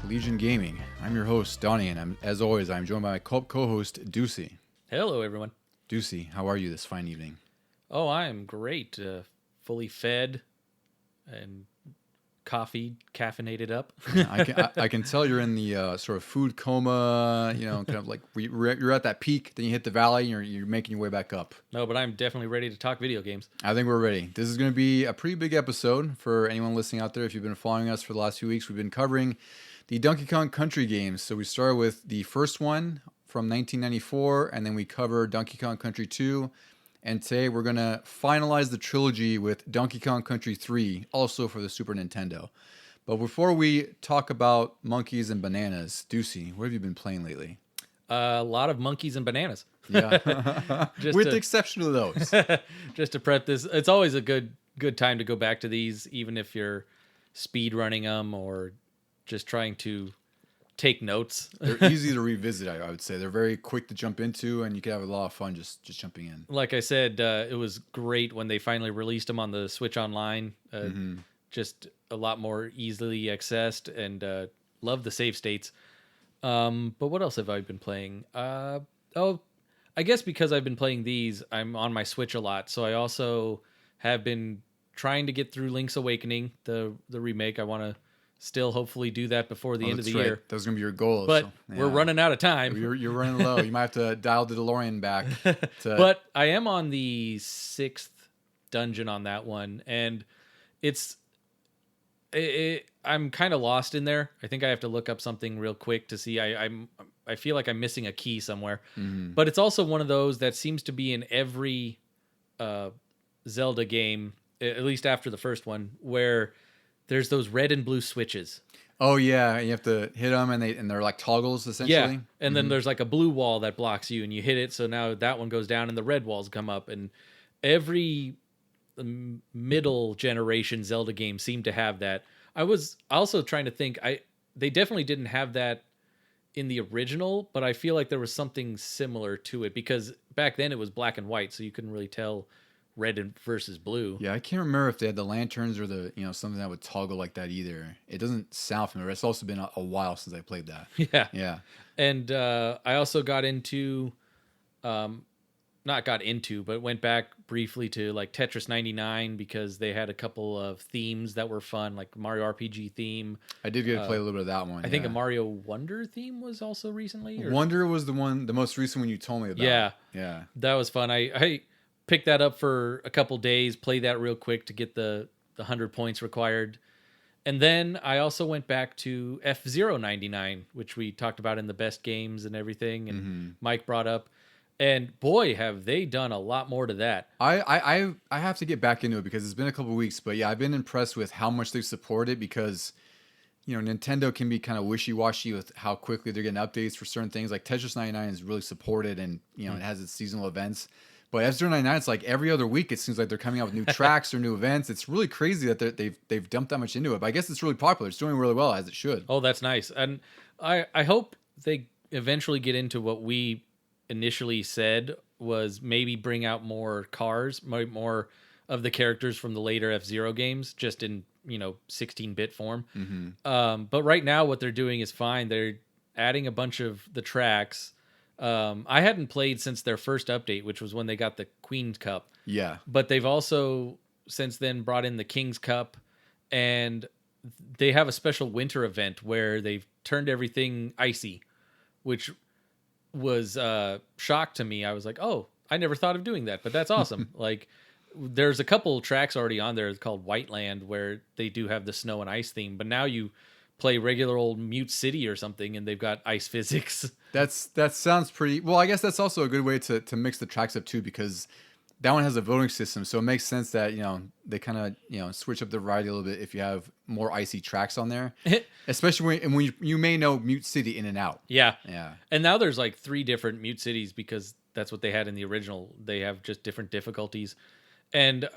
Legion Gaming. I'm your host, Donnie, and as always, I'm joined by my co-host, Deucy. Hello, everyone. Deucy, how are you this fine evening? Oh, I am great. Fully fed and caffeinated up. I can tell you're in the sort of food coma, kind of like you're at that peak, then you hit the valley, and you're making your way back up. No, but I'm definitely ready to talk video games. I think we're ready. This is going to be a pretty big episode for anyone listening out there. If you've been following us for the last few weeks, we've been covering the Donkey Kong Country games. So we started with the first one from 1994, and then we covered Donkey Kong Country 2. And today we're going to finalize the trilogy with Donkey Kong Country 3, also for the Super Nintendo. But before we talk about monkeys and bananas, Deucy, what have you been playing lately? A lot of monkeys and bananas. Yeah, with the exception of those. Just to prep this, it's always a good time to go back to these, even if you're speed running them or just trying to take notes. They're easy to revisit, I would say. They're very quick to jump into, and you can have a lot of fun just jumping in. Like I said, it was great when they finally released them on the Switch Online. Just a lot more easily accessed, and love the save states. But what else have I been playing? I guess because I've been playing these, I'm on my Switch a lot. So I also have been trying to get through Link's Awakening, the remake. I want to still hopefully do that before the end of the year. That was going to be your goal. But we're running out of time. You're running low. You might have to dial the DeLorean back. But I am on the 6th dungeon on that one. And I'm kind of lost in there. I think I have to look up something real quick to see. I feel like I'm missing a key somewhere. But it's also one of those that seems to be in every Zelda game, at least after the first one, where there's those red and blue switches. Oh yeah, you have to hit them, and they're like toggles essentially. Yeah, and then there's like a blue wall that blocks you, and you hit it, so now that one goes down, and the red walls come up. And every middle generation Zelda game seemed to have that. I was also trying to think. They definitely didn't have that in the original, but I feel like there was something similar to it because back then it was black and white, so you couldn't really tell red versus blue. Yeah, I can't remember if they had the lanterns or the something that would toggle like that either. It doesn't sound familiar. It's also been a while since I played that. Yeah. And I also got into, but went back briefly to like Tetris 99 because they had a couple of themes that were fun, like Mario RPG theme. I did get to play a little bit of that one. I think a Mario Wonder theme was also recently. Wonder was the most recent one you told me about. Yeah. That was fun. I picked that up for a couple days, play that real quick to get the 100 points required. And then I also went back to F-Zero 99, which we talked about in the best games and everything, and Mike brought up. And boy, have they done a lot more to that. I have to get back into it because it's been a couple of weeks, but yeah, I've been impressed with how much they've supported because Nintendo can be kind of wishy-washy with how quickly they're getting updates for certain things. Like Tetris 99 is really supported, and it has its seasonal events. But F-Zero 99, it's like every other week, it seems like they're coming out with new tracks or new events. It's really crazy that they've dumped that much into it. But I guess it's really popular. It's doing really well, as it should. Oh, that's nice. And I hope they eventually get into what we initially said was maybe bring out more cars, more of the characters from the later F-Zero games, just in 16-bit form. But right now, what they're doing is fine. They're adding a bunch of the tracks. I hadn't played since their first update, which was when they got the Queen's Cup. Yeah. But they've also since then brought in the King's Cup, and they have a special winter event where they've turned everything icy, which was shock to me. I was like, oh, I never thought of doing that, but that's awesome. Like, there's a couple tracks already on there called Whiteland where they do have the snow and ice theme, but now you play regular old Mute City or something, and they've got ice physics. That sounds pretty... Well, I guess that's also a good way to mix the tracks up, too, because that one has a voting system, so it makes sense that, they kind of, switch up the variety a little bit if you have more icy tracks on there. Especially when you may know Mute City in and out. Yeah. And now there's like 3 different Mute Cities because that's what they had in the original. They have just different difficulties. And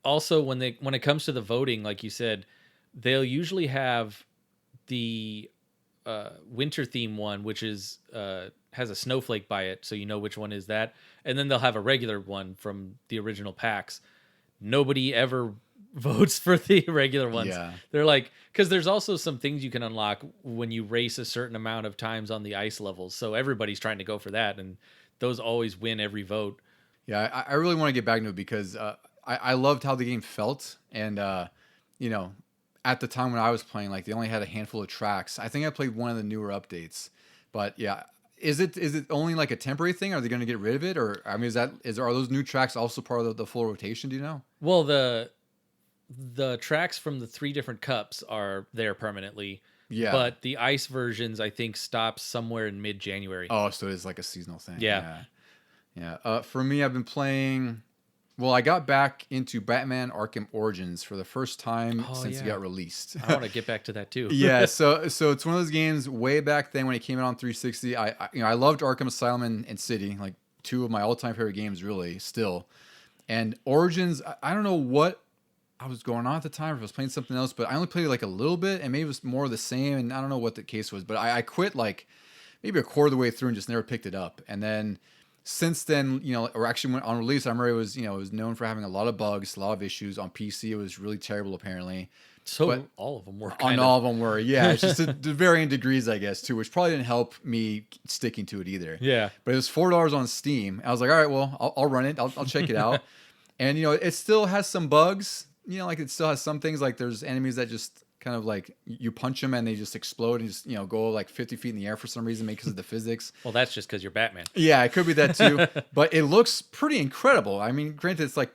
also, when it comes to the voting, like you said, they'll usually have the winter theme one, which is has a snowflake by it, so you know which one is that. And then they'll have a regular one from the original packs. Nobody ever votes for the regular ones. Yeah. They're like, because there's also some things you can unlock when you race a certain amount of times on the ice levels. So everybody's trying to go for that, and those always win every vote. Yeah, I really want to get back into it because I loved how the game felt. And, you know, at the time when I was playing, like they only had a handful of tracks. I think I played one of the newer updates. But yeah, is it only like a temporary thing? Are they going to get rid of it? Or, I mean, are those new tracks also part of the full rotation? Do you know? Well, the tracks from the 3 different cups are there permanently. Yeah. But the ice versions, I think, stops somewhere in mid-January. Oh, so it's like a seasonal thing. Yeah. Yeah. For me, I've been playing. Well, I got back into Batman Arkham Origins for the first time since it got released. I want to get back to that too. Yeah, so it's one of those games way back then when it came out on 360. I loved Arkham Asylum and City, like 2 of my all-time favorite games, really, still. And Origins, I don't know what I was going on at the time, if I was playing something else, but I only played like a little bit, and maybe it was more of the same, and I don't know what the case was, but I quit like maybe a quarter of the way through and just never picked it up. And then since then, or actually when on release, I remember it was known for having a lot of bugs, a lot of issues. On PC, it was really terrible, apparently. So but all of them were all of them were, yeah. It's just to varying degrees, I guess, too, which probably didn't help me sticking to it either. Yeah. But it was $4 on Steam. I was like, all right, well, I'll run it. I'll check it out. And it still has some bugs. Like it still has some things, like there's enemies that just kind of like you punch them and they just explode and just go like 50 feet in the air for some reason because of the physics. Well, that's just because you're Batman. Yeah, it could be that too. But it looks pretty incredible. I mean, granted, it's like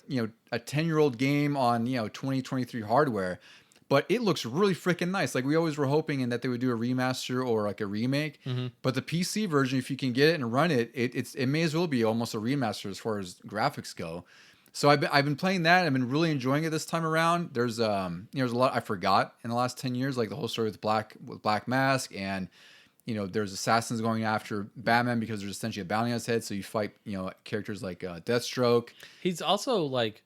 a 10-year-old game on 2023 hardware, but it looks really freaking nice. Like we always were hoping that they would do a remaster or like a remake. Mm-hmm. But the PC version, if you can get it and run it, it may as well be almost a remaster as far as graphics go. So I've been playing that. I've been really enjoying it this time around. There's there's a lot I forgot in the last 10 years, like the whole story with Black Mask, and there's assassins going after Batman because there's essentially a bounty on his head. So you fight characters like Deathstroke. He's also like,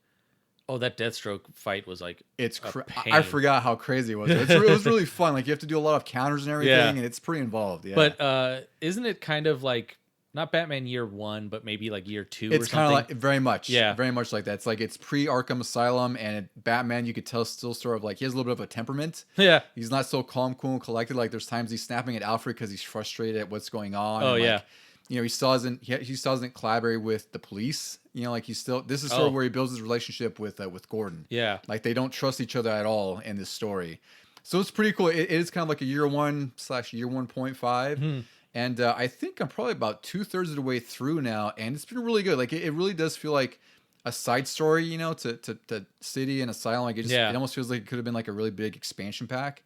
that Deathstroke fight was like I forgot how crazy it was. It was really fun. Like you have to do a lot of counters and everything, and it's pretty involved. Yeah. But isn't it kind of like, not Batman Year 1, but maybe like Year 2 it's or something? It's kind of like, very much. Yeah. Very much like that. It's like it's pre-Arkham Asylum, and Batman, you could tell still sort of like, he has a little bit of a temperament. Yeah. He's not so calm, cool, and collected. Like there's times he's snapping at Alfred because he's frustrated at what's going on. Oh, and yeah. Like, he still doesn't collaborate with the police. Like this is sort of where he builds his relationship with Gordon. Yeah. Like they don't trust each other at all in this story. So it's pretty cool. It is kind of like a Year 1/Year 1.5. And I think I'm probably about 2/3 of the way through now, and it's been really good. Like it really does feel like a side story, to City and Asylum. Like it almost feels like it could have been like a really big expansion pack.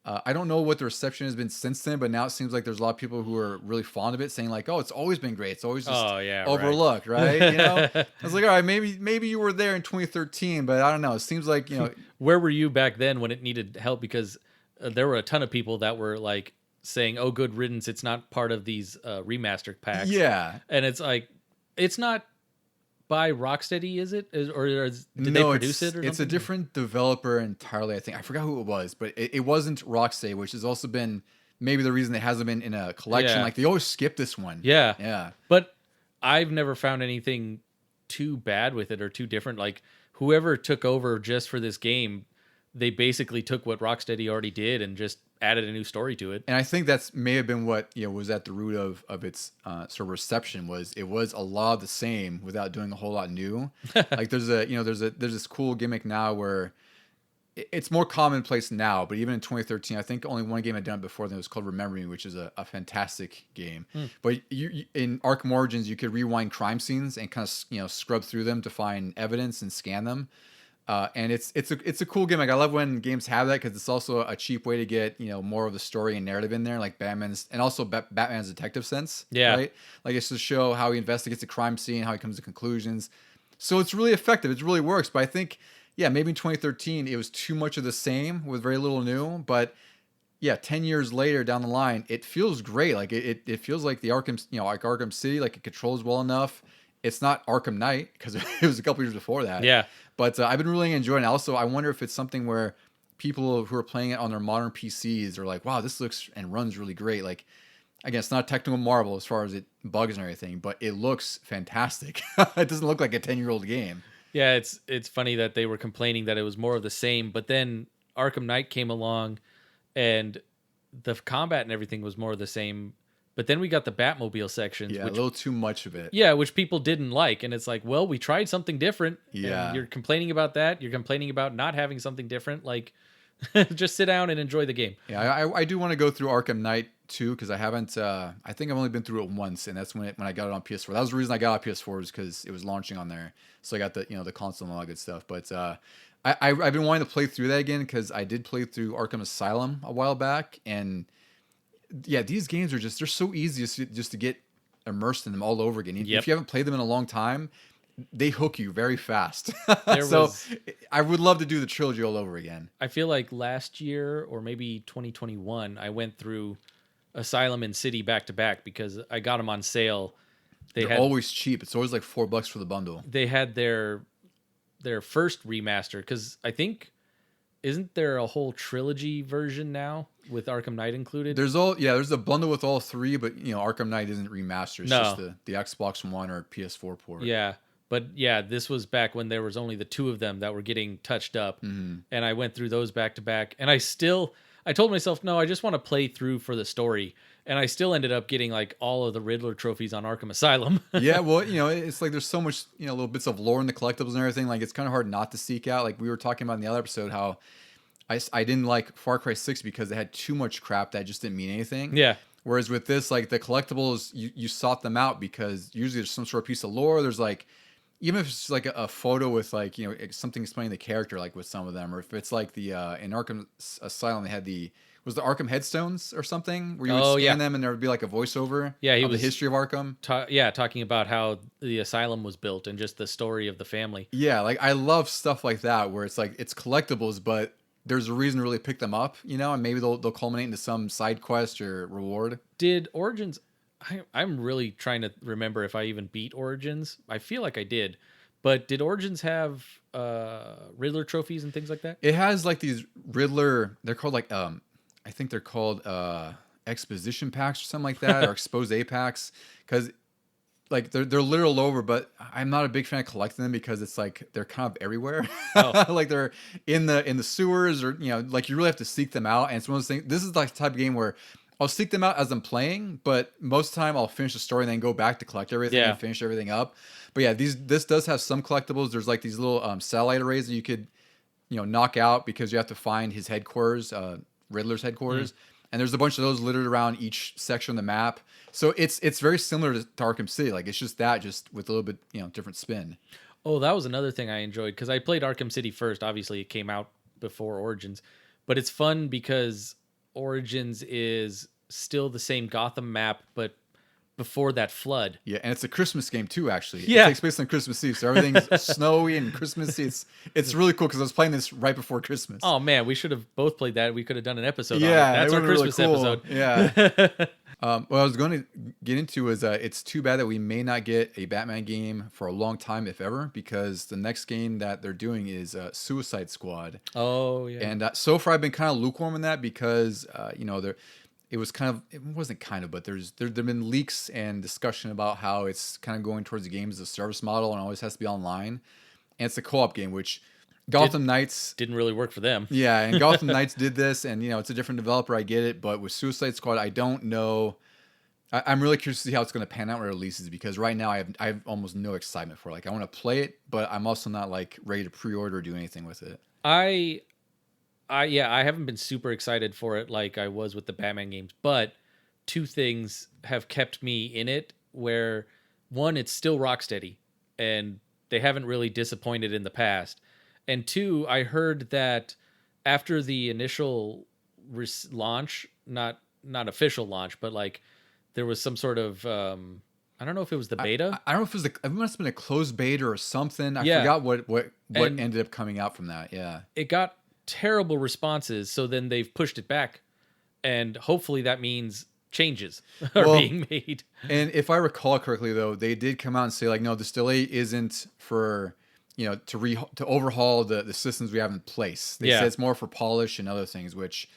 I don't know what the reception has been since then, but now it seems like there's a lot of people who are really fond of it, saying like, "Oh, it's always been great. It's always just overlooked, right?" I was like, "All right, maybe you were there in 2013, but I don't know. It seems like Where were you back then when it needed help? Because there were a ton of people that were like saying, "Oh, good riddance. It's not part of these remastered packs." Yeah, and it's like, it's not by Rocksteady, is it? Did they produce it? Or it's a different developer entirely. I think I forgot who it was, but it wasn't Rocksteady, which has also been maybe the reason it hasn't been in a collection. Yeah. Like they always skip this one. Yeah. But I've never found anything too bad with it or too different. Like whoever took over just for this game, they basically took what Rocksteady already did and just added a new story to it. And I think that's may have been what was at the root of its sort of reception. It was a lot of the same without doing a whole lot new. Like there's this cool gimmick now where it's more commonplace now, but even in 2013, I think only one game had done it before. That was called Remember Me, which is a fantastic game. But you in Arkham Origins, you could rewind crime scenes and kind of scrub through them to find evidence and scan them. And it's a cool gimmick. I love when games have that because it's also a cheap way to get more of the story and narrative in there, like Batman's and also Batman's detective sense. Yeah, right. Like it's to show how he investigates a crime scene, how he comes to conclusions. So it's really effective. It really works. But I think maybe in 2013 it was too much of the same with very little new. But 10 years later down the line, it feels great. Like it feels like the Arkham like Arkham City, like it controls well enough. It's not Arkham Knight because it was a couple years before that. Yeah. But I've been really enjoying it. Also, I wonder if it's something where people who are playing it on their modern PCs are like, wow, this looks and runs really great. Like, again, it's not a technical marvel as far as it bugs and everything, but it looks fantastic. It doesn't look like a 10-year-old game. Yeah, it's funny that they were complaining that it was more of the same, but then Arkham Knight came along and the combat and everything was more of the same. But then we got the Batmobile sections, Yeah, a which little too much of it. yeah, which people didn't like, and it's like, well, we tried something different, and Yeah. you're complaining about that. You're complaining about not having something different. Like, just sit down and enjoy the game. Yeah, I do want to go through Arkham Knight too because I haven't. I think I've only been through it once, and that's when I got it on PS4. That was the reason I got it on PS4 was because it was launching on there, so I got the console and all that good stuff. But I've been wanting to play through that again because I did play through Arkham Asylum a while back, and yeah, these games are they're so easy just to get immersed in them all over again. Yep. If you haven't played them in a long time, they hook you very fast. There So was, I would love to do the trilogy all over again. I feel like last year or maybe 2021, I went through Asylum and City back to back because I got them on sale. They're always cheap. It's always like $4 for the bundle. They had their first remaster because I think isn't there a whole trilogy version now with Arkham Knight included? There's a bundle with all three, but Arkham Knight isn't remastered. It's just the Xbox One or PS4 port. Yeah. But yeah, this was back when there was only the two of them that were getting touched up. Mm-hmm. And I went through those back to back. And I told myself, no, I just want to play through for the story. And I still ended up getting like all of the Riddler trophies on Arkham Asylum. Yeah, well, it's like there's so much, little bits of lore in the collectibles and everything. Like it's kind of hard not to seek out. Like we were talking about in the other episode, how I didn't like Far Cry 6 because they had too much crap that just didn't mean anything. Yeah. Whereas with this, like the collectibles, you sought them out because usually there's some sort of piece of lore. There's like, even if it's like a photo with like, something explaining the character, like with some of them, or if it's like the, in Arkham Asylum, they had the Arkham headstones or something where you would scan them and there would be like a voiceover of the history of Arkham. Talking about how the asylum was built and just the story of the family. Yeah, like I love stuff like that where it's like it's collectibles, but there's a reason to really pick them up, and maybe they'll culminate into some side quest or reward. Did Origins? I'm really trying to remember if I even beat Origins. I feel like I did, but did Origins have Riddler trophies and things like that? It has like these Riddler. They're called like I think they're called exposition packs or something like that, or expose packs, because like they're literal over. But I'm not a big fan of collecting them because it's like they're kind of everywhere. Oh. Like they're in the sewers, or like you really have to seek them out. And it's one of those things. This is like the type of game where I'll seek them out as I'm playing, but most of the time I'll finish the story and then go back to collect everything and finish everything up. But yeah, this does have some collectibles. There's like these little satellite arrays that you could knock out because you have to find his headquarters. Riddler's headquarters, and there's a bunch of those littered around each section of the map. So it's very similar to Arkham City. Like it's just with a little bit different spin. Oh, that was another thing I enjoyed because I played Arkham City first. Obviously, it came out before Origins, but it's fun because Origins is still the same Gotham map, but before that flood. Yeah, and it's a Christmas game too, actually. Yeah. It takes place on Christmas Eve, so everything's snowy and Christmassy. It's really cool because I was playing this right before Christmas. Oh man, we should have both played that. We could have done an episode on it. Yeah, That's our Christmas really cool. episode. Yeah. What I was going to get into is it's too bad that we may not get a Batman game for a long time, if ever, because the next game that they're doing is Suicide Squad. Oh yeah. And so far I've been kind of lukewarm in that because it wasn't kind of, but there've been leaks and discussion about how it's kind of going towards the game as a service model and always has to be online. And it's a co-op game, which Gotham Knights didn't really work for them. Yeah, and Gotham Knights did this, and it's a different developer. I get it, but with Suicide Squad, I don't know. I'm really curious to see how it's going to pan out when it releases because right now I have almost no excitement for it. Like I want to play it, but I'm also not like ready to pre-order or do anything with it. I haven't been super excited for it like I was with the Batman games, but two things have kept me in it. Where one, it's still Rocksteady, and they haven't really disappointed in the past. And two, I heard that after the initial launch, not official launch, but like there was some sort of I don't know if it was the beta. I don't know if it must have been a closed beta or something. I forgot what ended up coming out from that. Yeah, it got terrible responses, so then they've pushed it back, and hopefully that means changes are being made. And if I recall correctly, though, they did come out and say like, no, this delay isn't for to overhaul the systems we have in place. They said it's more for polish and other things, which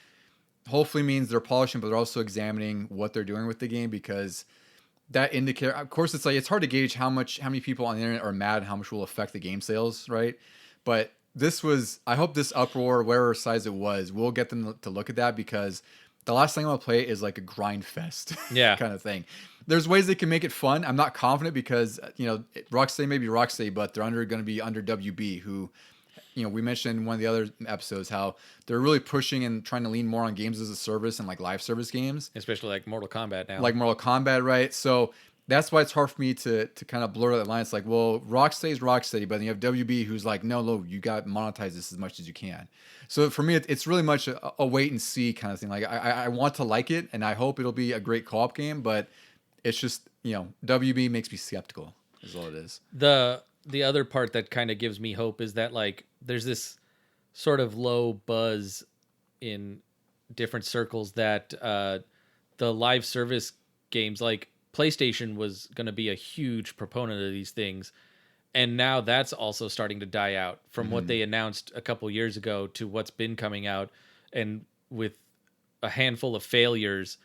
hopefully means they're polishing, but they're also examining what they're doing with the game because that indicator, of course, it's like it's hard to gauge how many people on the internet are mad and how much will affect the game sales, right? But this was, I hope this uproar, whatever size it was, will get them to look at that, because the last thing I'll play is like a grind fest Yeah. kind of thing. There's ways they can make it fun. I'm not confident because, Rocksteady may be Rocksteady, but they're going to be under WB, who, we mentioned in one of the other episodes how they're really pushing and trying to lean more on games as a service and like live service games. Especially like Mortal Kombat now. Like Mortal Kombat, right? So that's why it's hard for me to kind of blur that line. It's like, well, Rocksteady is Rocksteady, but then you have WB who's like, no, you got to monetize this as much as you can. So for me, it's really much a wait and see kind of thing. Like I want to like it, and I hope it'll be a great co-op game, but it's just, WB makes me skeptical is all it is. The other part that kind of gives me hope is that like there's this sort of low buzz in different circles that the live service games, like PlayStation was going to be a huge proponent of these things, and now that's also starting to die out from what they announced a couple years ago to what's been coming out, and with a handful of failures.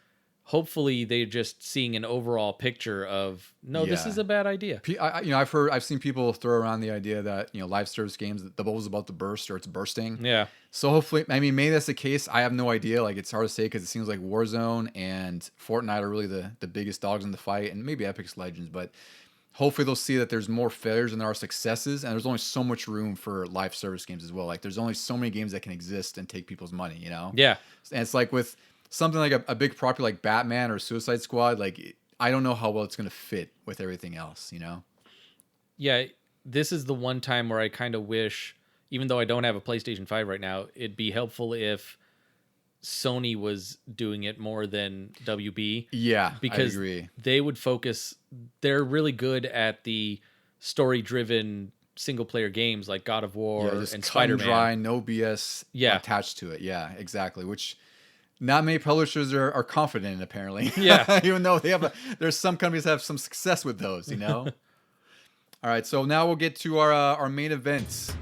Hopefully they're just seeing an overall picture of this is a bad idea. I've seen people throw around the idea that live service games, the bubble's about to burst or it's bursting. Yeah. So hopefully, maybe that's the case. I have no idea. Like, it's hard to say because it seems like Warzone and Fortnite are really the biggest dogs in the fight, and maybe Epic's Legends. But hopefully they'll see that there's more failures than there are successes, and there's only so much room for live service games as well. Like, there's only so many games that can exist and take people's money. Yeah. And it's like with something like a big property like Batman or Suicide Squad, like I don't know how well it's going to fit with everything else, Yeah, this is the one time where I kind of wish, even though I don't have a PlayStation 5 right now, it'd be helpful if Sony was doing it more than WB. Yeah, because I agree. They would focus, they're really good at the story-driven single-player games like God of War and Spider-Man. Dry, no BS attached to it. Yeah, exactly, which not many publishers are confident in, apparently. Yeah. Even though there's some companies that have some success with those, All right, so now we'll get to our main events.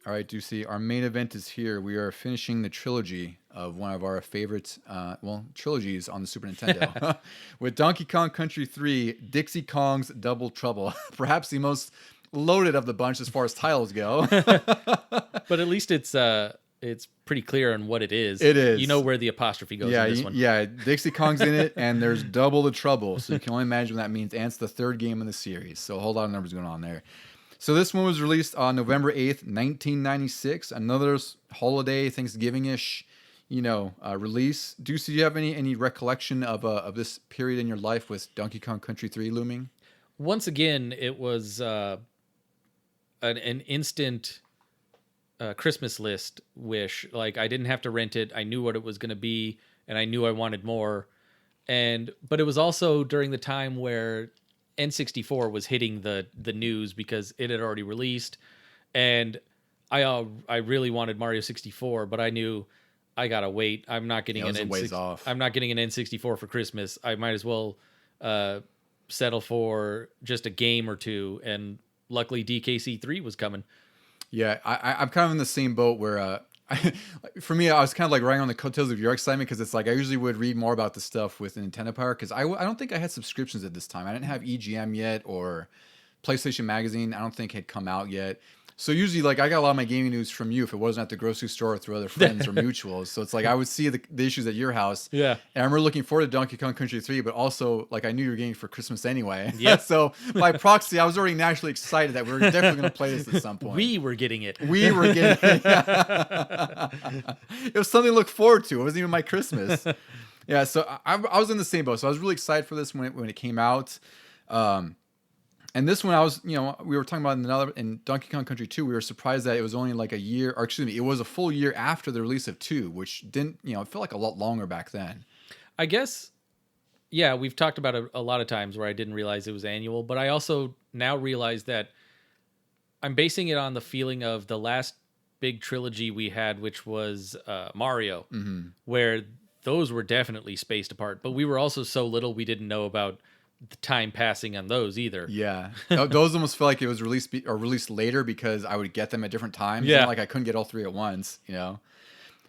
All right, Deucy, our main event is here. We are finishing the trilogy of one of our favorite, trilogies on the Super Nintendo with Donkey Kong Country 3, Dixie Kong's Double Trouble. Perhaps the most loaded of the bunch as far as titles go. But at least it's pretty clear on what it is. It is. You know where the apostrophe goes in this one. Yeah, Dixie Kong's in it, and there's double the trouble. So you can only imagine what that means. And it's the third game in the series. So a whole lot of numbers going on there. So this one was released on November 8th, 1996. Another holiday, Thanksgiving-ish, release. Deuce, do you have any recollection of this period in your life with Donkey Kong Country 3 looming? Once again, it was an instant Christmas list wish. Like, I didn't have to rent it. I knew what it was going to be, and I knew I wanted more. But it was also during the time where N64 was hitting the news because it had already released, and I really wanted Mario 64, but I knew I gotta wait. I'm not getting an N64 for Christmas. I might as well settle for just a game or two. And luckily, DKC 3 was coming. Yeah, I'm kind of in the same boat where for me, I was kind of like riding on the coattails of your excitement, because it's like I usually would read more about the stuff with Nintendo Power, because I don't think I had subscriptions at this time. I didn't have EGM yet, or PlayStation Magazine I don't think had come out yet. So usually, like, I got a lot of my gaming news from you if it wasn't at the grocery store or through other friends or mutuals. So it's like I would see the issues at your house. Yeah. And I remember looking forward to Donkey Kong Country 3, but also, like, I knew you were getting it for Christmas anyway. Yeah. So by proxy, I was already naturally excited that we were definitely going to play this at some point. We were getting it. It was something to look forward to. It wasn't even my Christmas. Yeah, so I was in the same boat. So I was really excited for this when it came out. And this one, I was, we were talking about in Donkey Kong Country 2, we were surprised that it was only like it was a full year after the release of 2, which didn't, it felt like a lot longer back then. I guess yeah, we've talked about it a lot of times where I didn't realize it was annual, but I also now realize that I'm basing it on the feeling of the last big trilogy we had, which was Mario, where those were definitely spaced apart. But we were also so little we didn't know about the time passing on those either. Yeah, those almost feel like it was released later because I would get them at different times. Yeah. And like I couldn't get all three at once, you know.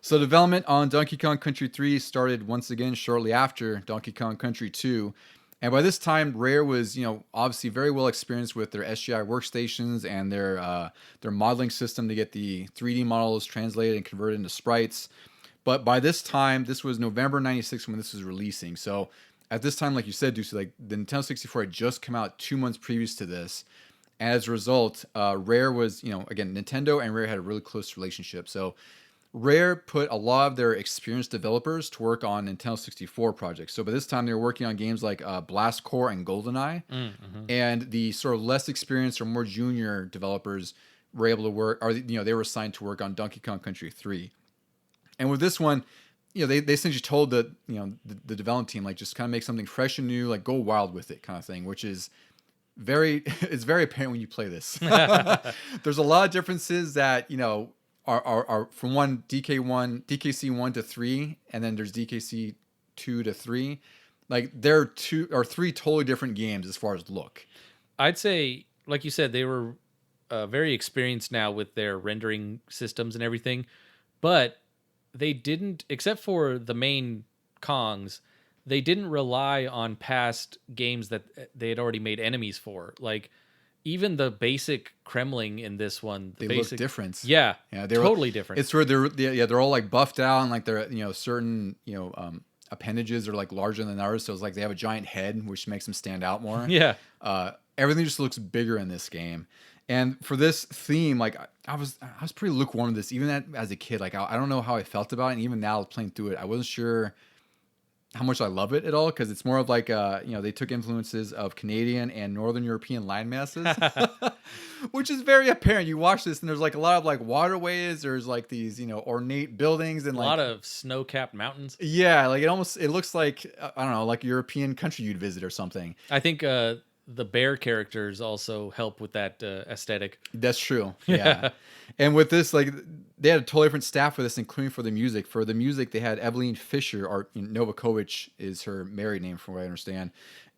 So development on Donkey Kong Country 3 started once again shortly after Donkey Kong Country 2. And by this time, Rare was, obviously very well experienced with their SGI workstations and their modeling system to get the 3D models translated and converted into sprites. But by this time, this was November 96 when this was releasing. So at this time, like you said, Deucy, like the Nintendo 64 had just come out 2 months previous to this. And as a result, Rare was, again, Nintendo and Rare had a really close relationship. So Rare put a lot of their experienced developers to work on Nintendo 64 projects. So by this time, they were working on games like Blast Corps and GoldenEye. And the sort of less experienced or more junior developers were able to work, or they were assigned to work on Donkey Kong Country 3. And with this one, they essentially told the development team, like, just kind of make something fresh and new, like go wild with it kind of thing, which is it's very apparent when you play this. There's a lot of differences that, are from DKC 1 to 3, and then there's DKC 2 to 3. Like they're 2 or 3 totally different games as far as look. I'd say, like you said, they were very experienced now with their rendering systems and everything, but they didn't, except for the main Kongs, they didn't rely on past games that they had already made enemies for. Like, even the basic Kremling in this one, They look different. Yeah, they're totally different. It's where they're all like buffed out, and like they're certain appendages are like larger than ours. So it's like they have a giant head, which makes them stand out more. Yeah. Everything just looks bigger in this game. And for this theme, like I was pretty lukewarm of this, even as a kid. Like I don't know how I felt about it, and even now playing through it, I wasn't sure how much I love it at all, because it's more of like they took influences of Canadian and Northern European land masses, which is very apparent. You watch this and there's like a lot of like waterways, there's like these ornate buildings and a lot of snow-capped mountains. Yeah, like it looks like I don't know, like a European country you'd visit or something. I think the bear characters also help with that aesthetic. That's true. Yeah. And with this, like, they had a totally different staff for this, including for the music. For the music, they had Eveline Fisher, or Novakovic is her married name, from what I understand,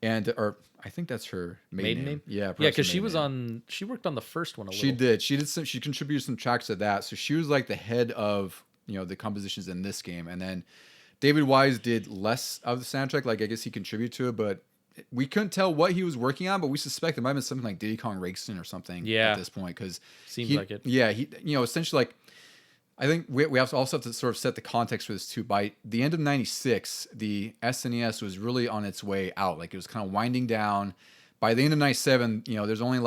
or I think that's her maiden name. Yeah, because she worked on the first one a little. She did. She contributed some tracks to that. So she was like the head of the compositions in this game, and then David Wise did less of the soundtrack. Like, I guess he contributed to it, but we couldn't tell what he was working on, but we suspect it might have been something like Diddy Kong Racing or something at this point, because seems like it. Yeah, he essentially, like, I think we have to also have to sort of set the context for this too. By the end of '96, the SNES was really on its way out. Like, it was kind of winding down. By the end of '97, there's only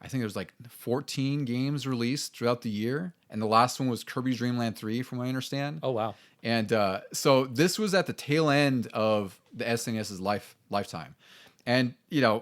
I think there's 14 games released throughout the year, and the last one was Kirby's Dream Land 3, from what I understand. Oh wow! And so this was at the tail end of the SNES's lifetime. And,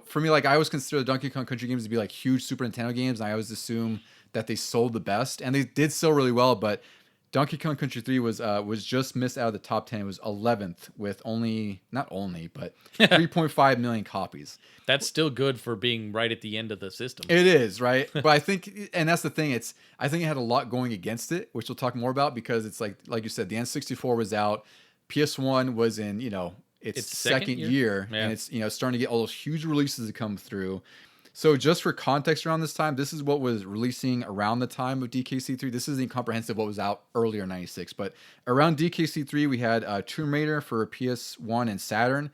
for me, like, I always consider the Donkey Kong Country games to be like huge Super Nintendo games, and I always assume that they sold the best, and they did sell really well, but Donkey Kong Country 3 was just missed out of the top 10. It was 11th with not only, but 3.5 million copies. That's still good for being right at the end of the system. It is, right? But I think, and that's the thing, I think it had a lot going against it, which we'll talk more about, because it's like you said, the N64 was out, PS1 was in, its second year, and it's, starting to get all those huge releases to come through. So just for context around this time, this is what was releasing around the time of DKC3. This isn't comprehensive what was out earlier in 96, but around DKC3, we had Tomb Raider for PS1 and Saturn.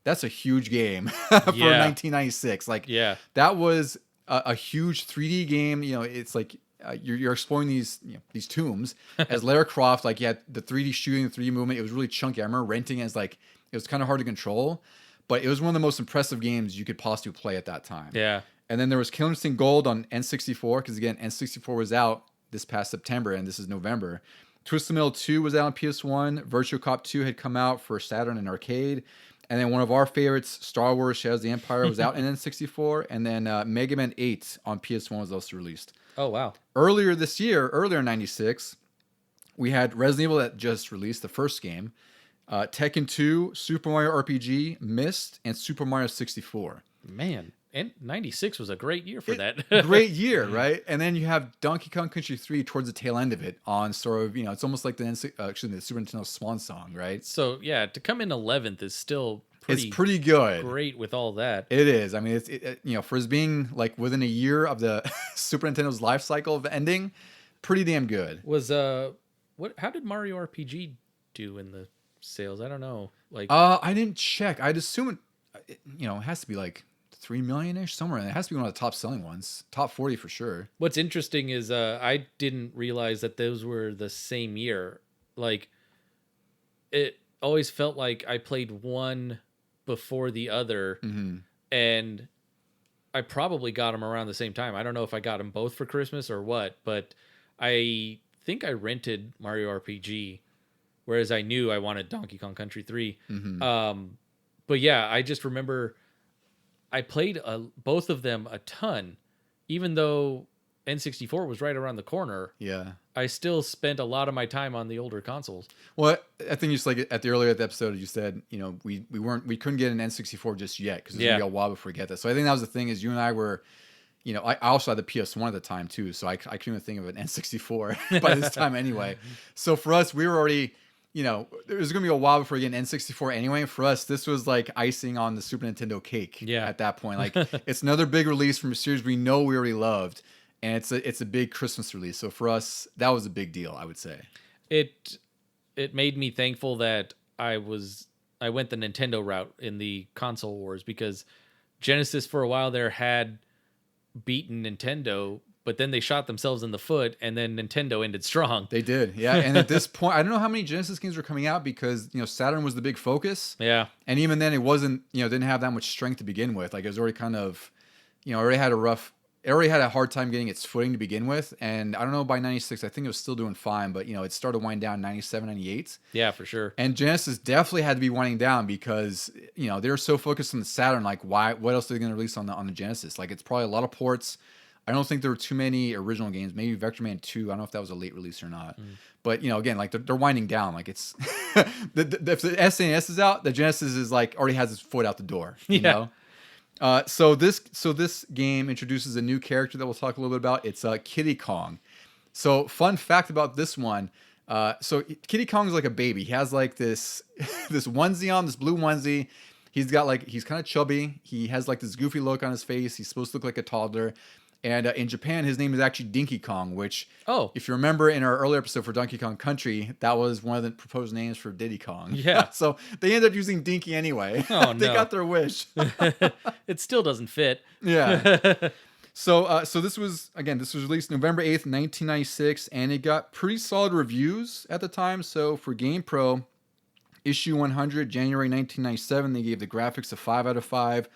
That's a huge game for 1996. Like, that was a huge 3D game. It's like you're exploring these tombs as Lara Croft. Like, you had the 3D shooting, the 3D movement. It was really chunky. I remember renting it as it was kind of hard to control. But it was one of the most impressive games you could possibly play at that time. Yeah. And then there was Killer Instinct Gold on N64, because, again, N64 was out this past September, and this is November. Twisted Metal 2 was out on PS1. Virtua Cop 2 had come out for Saturn and arcade. And then one of our favorites, Star Wars Shadows of the Empire, was out in N64. And then Mega Man 8 on PS1 was also released. Oh, wow. Earlier in 96, we had Resident Evil that just released, the first game. Tekken 2, Super Mario RPG, Myst, and Super Mario 64. Man, and 96 was a great year for that. Great year, right? And then you have Donkey Kong Country 3 towards the tail end of it on sort of, it's almost like the Super Nintendo Swan song, right? So, yeah, to come in 11th is still It's pretty good. Great with all that. It is. I mean, for us being like within a year of the Super Nintendo's life cycle of ending, pretty damn good. Was how did Mario RPG do in the sales? I don't know. I didn't check. I'd assume it has to be like 3 million-ish somewhere, and it has to be one of the top selling ones, top 40 for sure. What's interesting is I didn't realize that those were the same year. Like, it always felt like I played one before the other, and I probably got them around the same time. I don't know if I got them both for Christmas or what, but I think I rented Mario RPG, whereas I knew I wanted Donkey Kong Country 3. But yeah, I just remember I played both of them a ton, even though N64 was right around the corner. Yeah. I still spent a lot of my time on the older consoles. Well, I think just like at the earlier episode, you said, we couldn't get an N64 just yet because it's gonna be a while before we get that. So I think that was the thing is you and I were, I also had the PS1 at the time too, so I couldn't even think of an N64 by this time anyway. So for us, we were already, it was gonna be a while before we get an N64 anyway. For us, this was like icing on the Super Nintendo cake. Yeah. At that point, like it's another big release from a series we know we already loved. And it's a big Christmas release. So for us, that was a big deal, I would say. It made me thankful that I went the Nintendo route in the console wars, because Genesis for a while there had beaten Nintendo, but then they shot themselves in the foot, and then Nintendo ended strong. They did, yeah. And at this point, I don't know how many Genesis games were coming out because Saturn was the big focus. Yeah. And even then, it wasn't didn't have that much strength to begin with. Like it was already kind of it already had a hard time getting its footing to begin with. And I don't know, by 96, I think it was still doing fine, but, it started winding down 97, 98. Yeah, for sure. And Genesis definitely had to be winding down because, they were so focused on the Saturn. Like, what else are they going to release on the Genesis? Like, it's probably a lot of ports. I don't think there were too many original games. Maybe Vector Man 2. I don't know if that was a late release or not. But, again, like, they're winding down. Like, it's... if the SNES is out, the Genesis is, like, already has its foot out the door. You know? So this game introduces a new character that we'll talk a little bit about. It's Kiddy Kong. So fun fact about this one. So Kiddy Kong is like a baby. He has like this this onesie on, this blue onesie. He's kind of chubby. He has like this goofy look on his face. He's supposed to look like a toddler. And in Japan, his name is actually Dinky Kong, which, if you remember in our earlier episode for Donkey Kong Country, that was one of the proposed names for Diddy Kong. Yeah. So they ended up using Dinky anyway. Oh, They no. got their wish. It still doesn't fit. Yeah. So this was released November 8th, 1996, and it got pretty solid reviews at the time. So for GamePro, issue 100, January 1997, they gave the graphics a 5 out of 5.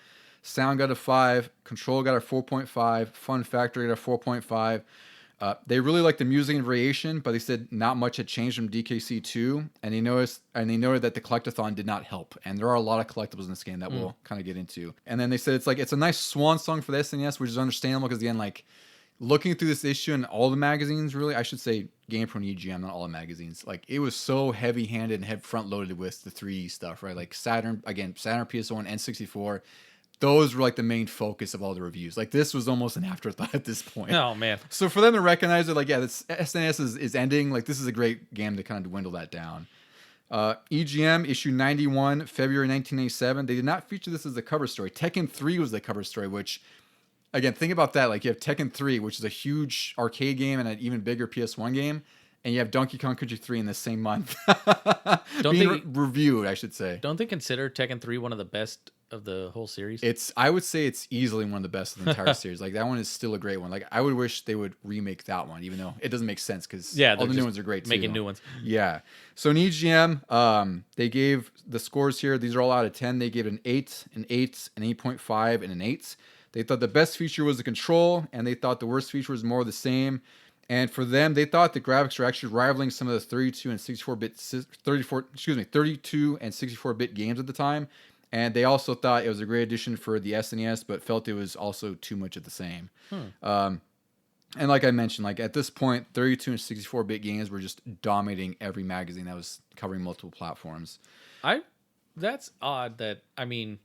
Sound got a 5. Control got a 4.5. Fun Factor got a 4.5. They really liked the music and variation, but they said not much had changed from DKC 2, and they noted that the collectathon did not help. And there are a lot of collectibles in this game that we'll kind of get into. And then they said it's a nice swan song for the SNES, which is understandable because again, like looking through this issue and all the magazines, really, I should say GamePro and EGM, not all the magazines. Like it was so heavy-handed and front loaded with the 3D stuff, right? Like Saturn, PS1, N64. Those were like the main focus of all the reviews. Like this was almost an afterthought at this point. Oh man. So for them to recognize it, like, yeah, this SNES is ending. Like this is a great game to kind of dwindle that down. EGM issue 91, February 1987. They did not feature this as the cover story. Tekken 3 was the cover story, which, again, think about that. Like you have Tekken 3, which is a huge arcade game and an even bigger PS1 game. And you have Donkey Kong Country 3 in the same month. Reviewed, I should say. Don't they consider Tekken 3 one of the best of the whole series? I would say it's easily one of the best of the entire series. Like that one is still a great one. Like I would wish they would remake that one, even though it doesn't make sense because all the new ones are great too. Making new ones. Yeah. So in EGM, they gave the scores here. These are all out of 10. They gave an 8, an 8, an 8.5, and an 8. They thought the best feature was the control, and they thought the worst feature was more of the same. And for them, they thought the graphics were actually rivaling some of the 32 and 64-bit games at the time. And they also thought it was a great addition for the SNES, but felt it was also too much of the same. And like I mentioned, like at this point, 32 and 64-bit games were just dominating every magazine that was covering multiple platforms. That's odd that, I mean,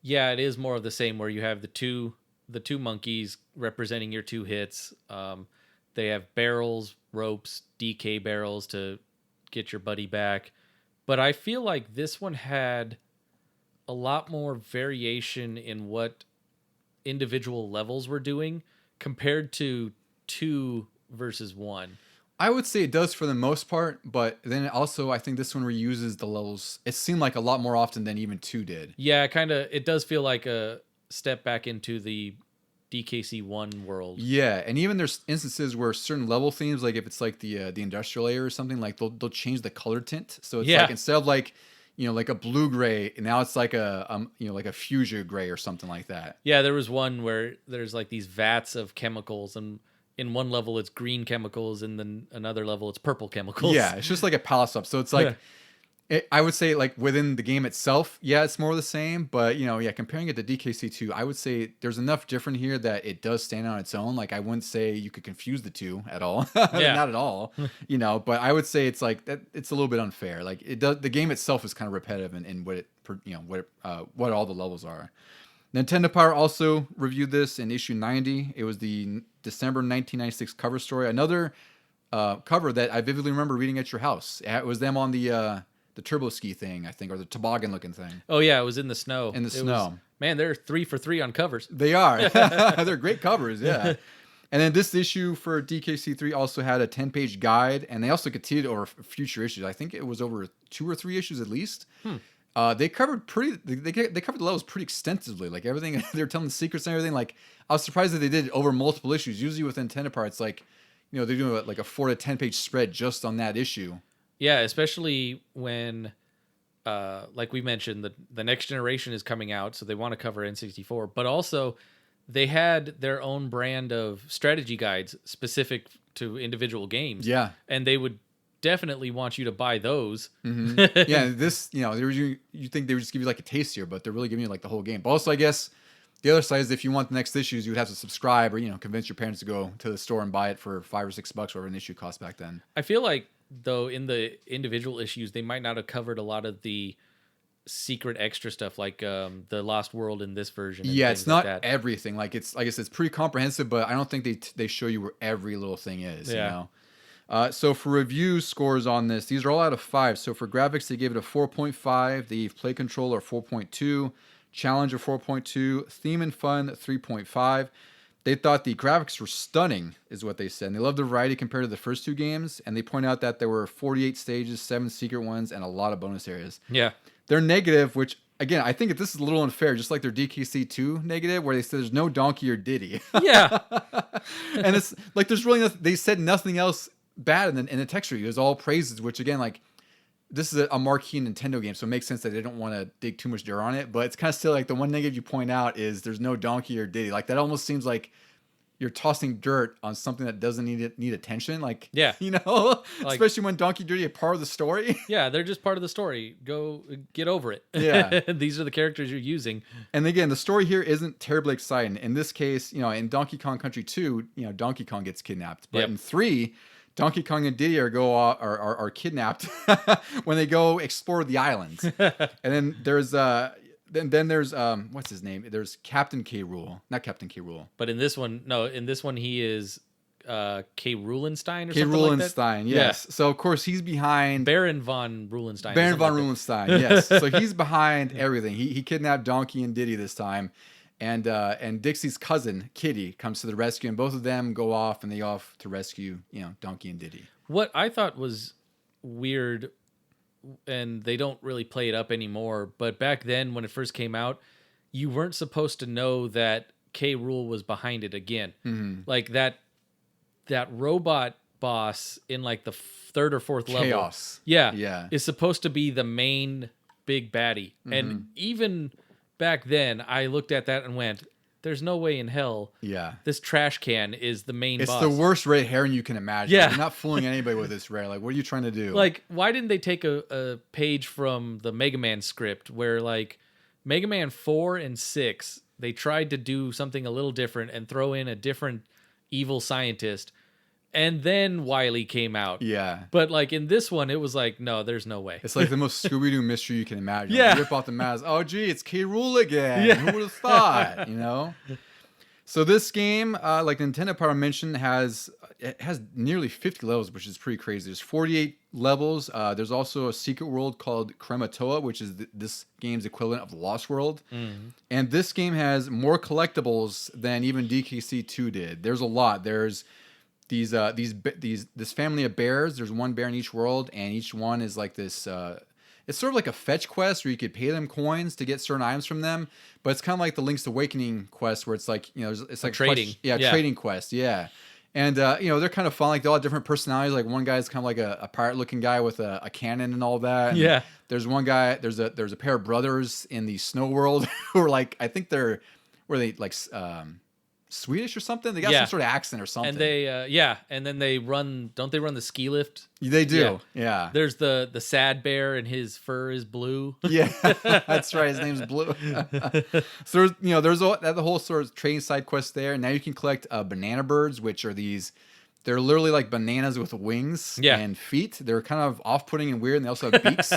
yeah, it is more of the same where you have the two monkeys representing your two hits. They have barrels, ropes, DK barrels to get your buddy back. But I feel like this one had a lot more variation in what individual levels were doing compared to 2 versus 1. I would say it does for the most part, but then also I think this one reuses the levels. It seemed like a lot more often than even 2 did. Yeah, it does feel like a step back into the DKC1 world. Yeah, and even there's instances where certain level themes, like if it's like the industrial layer or something, like they'll change the color tint. So it's like instead of like like a blue gray, now it's like a like a fuchsia gray or something like that. Yeah, there was one where there's like these vats of chemicals, and in one level it's green chemicals, and then another level it's purple chemicals. Yeah, it's just like a palette swap. So it's like I would say like within the game itself, yeah, it's more the same. But comparing it to DKC2, I would say there's enough different here that it does stand on its own. Like I wouldn't say you could confuse the two at all, not at all. But I would say it's like that. It's a little bit unfair. Like it does. The game itself is kind of repetitive in what what all the levels are. Nintendo Power also reviewed this in issue 90. It was the December 1996 cover story. Another cover that I vividly remember reading at your house. It was them on the turbo ski thing, I think, or the toboggan looking thing. Oh yeah, it was in the snow. Snow. Man, they're 3 for 3 on covers. They are. They're great covers, yeah. And then this issue for DKC3 also had a 10-page guide, and they also continued over future issues. I think it was over 2 or 3 issues at least. They covered they covered the levels pretty extensively, like everything. They were telling the secrets and everything. Like I was surprised that they did it over multiple issues. Usually with Nintendo Power, it's like they're doing like a 4 to 10-page spread just on that issue. Yeah, especially when, like we mentioned, the next generation is coming out, so they want to cover N64. But also, they had their own brand of strategy guides specific to individual games. Yeah, and they would definitely want you to buy those. Mm-hmm. Yeah, this you think they would just give you like a taste here, but they're really giving you like the whole game. But also, I guess the other side is if you want the next issues, you would have to subscribe or convince your parents to go to the store and buy it for $5 or $6, whatever an issue cost back then. I feel like though in the individual issues they might not have covered a lot of the secret extra stuff like the Lost World in this version. Yeah, it's not like everything. Like it's like I said, it's pretty comprehensive, but I don't think they show you where every little thing is. Yeah. So for review scores on this, these are all out of 5. So for graphics, they gave it a 4.5. They gave play control a 4.2, challenge a 4.2, theme and fun 3.5. They thought the graphics were stunning, is what they said. And they loved the variety compared to the first 2 games. And they point out that there were 48 stages, 7 secret ones, and a lot of bonus areas. Yeah. They're negative, which, again, I think this is a little unfair, just like their DKC2 negative, where they said there's no Donkey or Diddy. Yeah. And it's like there's really nothing, they said nothing else bad in the text review. It was all praises, which, again, like, this is a marquee Nintendo game, so it makes sense that they don't want to dig too much dirt on it. But it's kind of still like the one negative you point out is there's no Donkey or Diddy. Like that almost seems like you're tossing dirt on something that doesn't need attention. Like, yeah, like, especially when Donkey and Diddy are part of the story. Yeah, they're just part of the story. Go get over it. Yeah, these are the characters you're using. And again, the story here isn't terribly exciting. In this case, in Donkey Kong Country 2, Donkey Kong gets kidnapped, but in 3. Donkey Kong and Diddy are kidnapped when they go explore the islands. And then there's what's his name? There's Captain K. Rool, not Captain K. Rool. But in this one he is K. Rulenstein or K. something Rulenstein, like that. yes. Yeah. So of course he's behind Baron von Rulenstein. Baron von Rulenstein, yes. So he's behind everything. He kidnapped Donkey and Diddy this time. And Dixie's cousin, Kitty, comes to the rescue, and both of them go off, and they off to rescue, Donkey and Diddy. What I thought was weird, and they don't really play it up anymore, but back then when it first came out, you weren't supposed to know that K. Rool was behind it again. Mm-hmm. Like that robot boss in like the 3rd or 4th level. Chaos. Yeah. Is supposed to be the main big baddie. Mm-hmm. And even back then, I looked at that and went, there's no way in hell this trash can is the main boss. It's the worst red herring you can imagine. Yeah. You're not fooling anybody with this red. Like, what are you trying to do? Like, why didn't they take a page from the Mega Man script where, like, Mega Man 4 and 6, they tried to do something a little different and throw in a different evil scientist. And then Wily came out. Yeah. But like in this one, it was like, no, there's no way. It's like the most Scooby-Doo mystery you can imagine. Yeah. Like, you rip off the mask. Oh, gee, it's K. Rool again. Yeah. Who would have thought? You know? So this game, like Nintendo Power mentioned, has nearly 50 levels, which is pretty crazy. There's 48 levels. There's also a secret world called Krematoa, which is this game's equivalent of Lost World. And this game has more collectibles than even DKC 2 did. There's a lot. There's this family of bears. There's one bear in each world, and each one is like this. It's sort of like a fetch quest where you could pay them coins to get certain items from them, but it's kind of like the Link's Awakening quest where it's like, you know, it's like trading. Trading quest. Yeah. And, you know, they're kind of fun. Like, they all have different personalities. Like, one guy's kind of like a pirate-looking guy with a cannon and all that. And yeah. There's one guy. There's a pair of brothers in the snow world who are like, I think they're Swedish or something. They got some sort of accent or something. And they, and then they run. Don't they run the ski lift? They do. Yeah. There's the sad bear, and his fur is blue. Yeah, that's right. His name's Blue. So there's the whole sort of trading side quest there. Now you can collect banana birds, which are these. They're literally like bananas with wings and feet. They're kind of off-putting and weird, and they also have beaks.